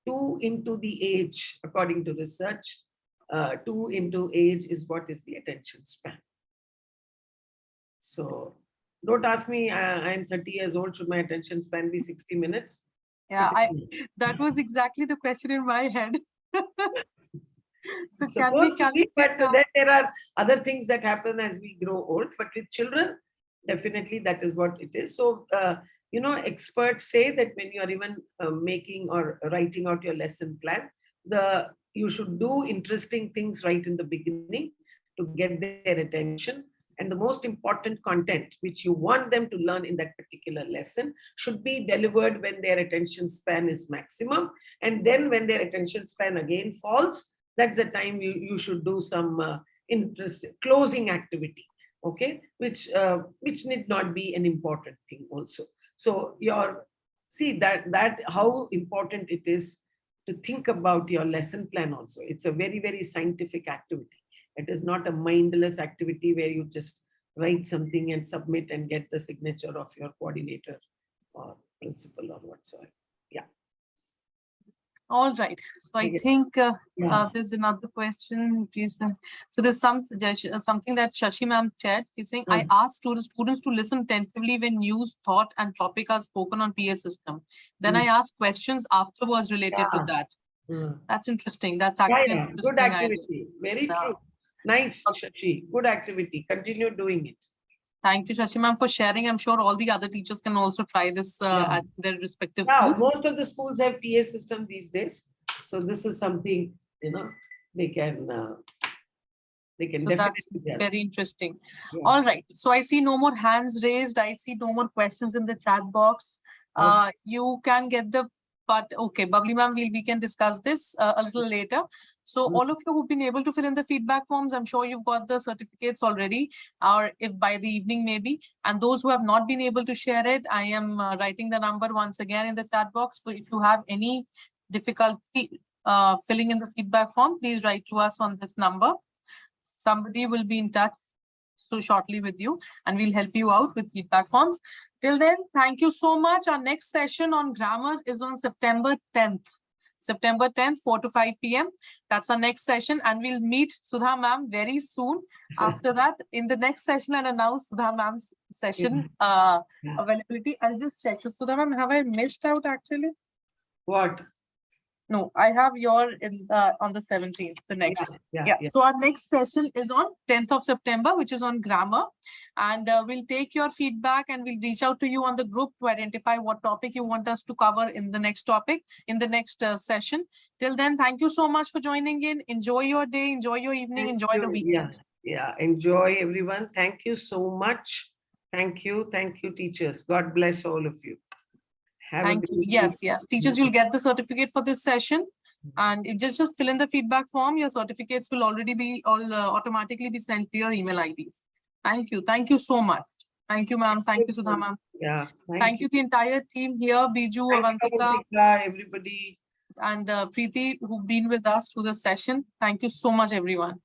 2 into the age, according to research, 2 into age is what is the attention span. So don't ask me, I'm 30 years old, should my attention span be 60 minutes? Yeah, It is that was exactly the question in my head. So It's can we supposed to be, but calculate? then there are other things that happen as we grow old. But with children, definitely that is what it is. So, experts say that when you are even making or writing out your lesson plan, you should do interesting things right in the beginning to get their attention. And the most important content which you want them to learn in that particular lesson should be delivered when their attention span is maximum. And then when their attention span again falls, that's the time you should do some closing activity, okay, which need not be an important thing also. So see that how important it is to think about your lesson plan also. It's a very, very scientific activity. It is not a mindless activity where you just write something and submit and get the signature of your coordinator or principal or whatsoever. All right. So I Okay. think Yeah. there's another question. Please. So there's some suggestion, something that Shashi ma'am shared. She's saying, I asked students to listen attentively when news, thought, and topic are spoken on PA system. Then I asked questions afterwards related to that. That's interesting. That's actually an Good interesting idea. activity. Very Yeah. true. Nice, Shashi. Good activity. Continue doing it. Thank you, Shashi ma'am, for sharing. I'm sure all the other teachers can also try this Yeah. at their respective Yeah, schools. most of the schools have PA system these days. So this is something, they can So definitely that's help. very interesting. Yeah. All right. So I see no more hands raised. I see no more questions in the chat box. You can get but okay, Bubbly ma'am, we can discuss this a little later. So all of you who've been able to fill in the feedback forms, I'm sure you've got the certificates already, or if by the evening maybe. And those who have not been able to share it, I am writing the number once again in the chat box. So if you have any difficulty filling in the feedback form, please write to us on this number. Somebody will be in touch so shortly with you and we'll help you out with feedback forms. Till then, thank you so much. Our next session on grammar is on September 10th. September 10th, 4 to 5 p.m. That's our next session. And we'll meet Sudha ma'am very soon. After that, in the next session, I'll announce Sudha ma'am's session availability. I'll just check. So Sudha ma'am, have I missed out actually? What? No, I have your on the 17th, the next. Yeah. So our next session is on 10th of September, which is on grammar. And we'll take your feedback and we'll reach out to you on the group to identify what topic you want us to cover in the next session. Till then, thank you so much for joining in. Enjoy your day, enjoy your evening, enjoy the weekend. Yeah. Enjoy, everyone. Thank you so much. Thank you, teachers. God bless all of you. Thank you. Yes. Teachers, you'll get the certificate for this session. And if just fill in the feedback form, your certificates will already be automatically be sent to your email IDs. Thank you. Thank you so much. Thank you, ma'am. Thank you, Sudha ma'am. Yeah. Thank you, the entire team here, Biju, Avantika, everybody. and Preeti, who've been with us through the session. Thank you so much, everyone.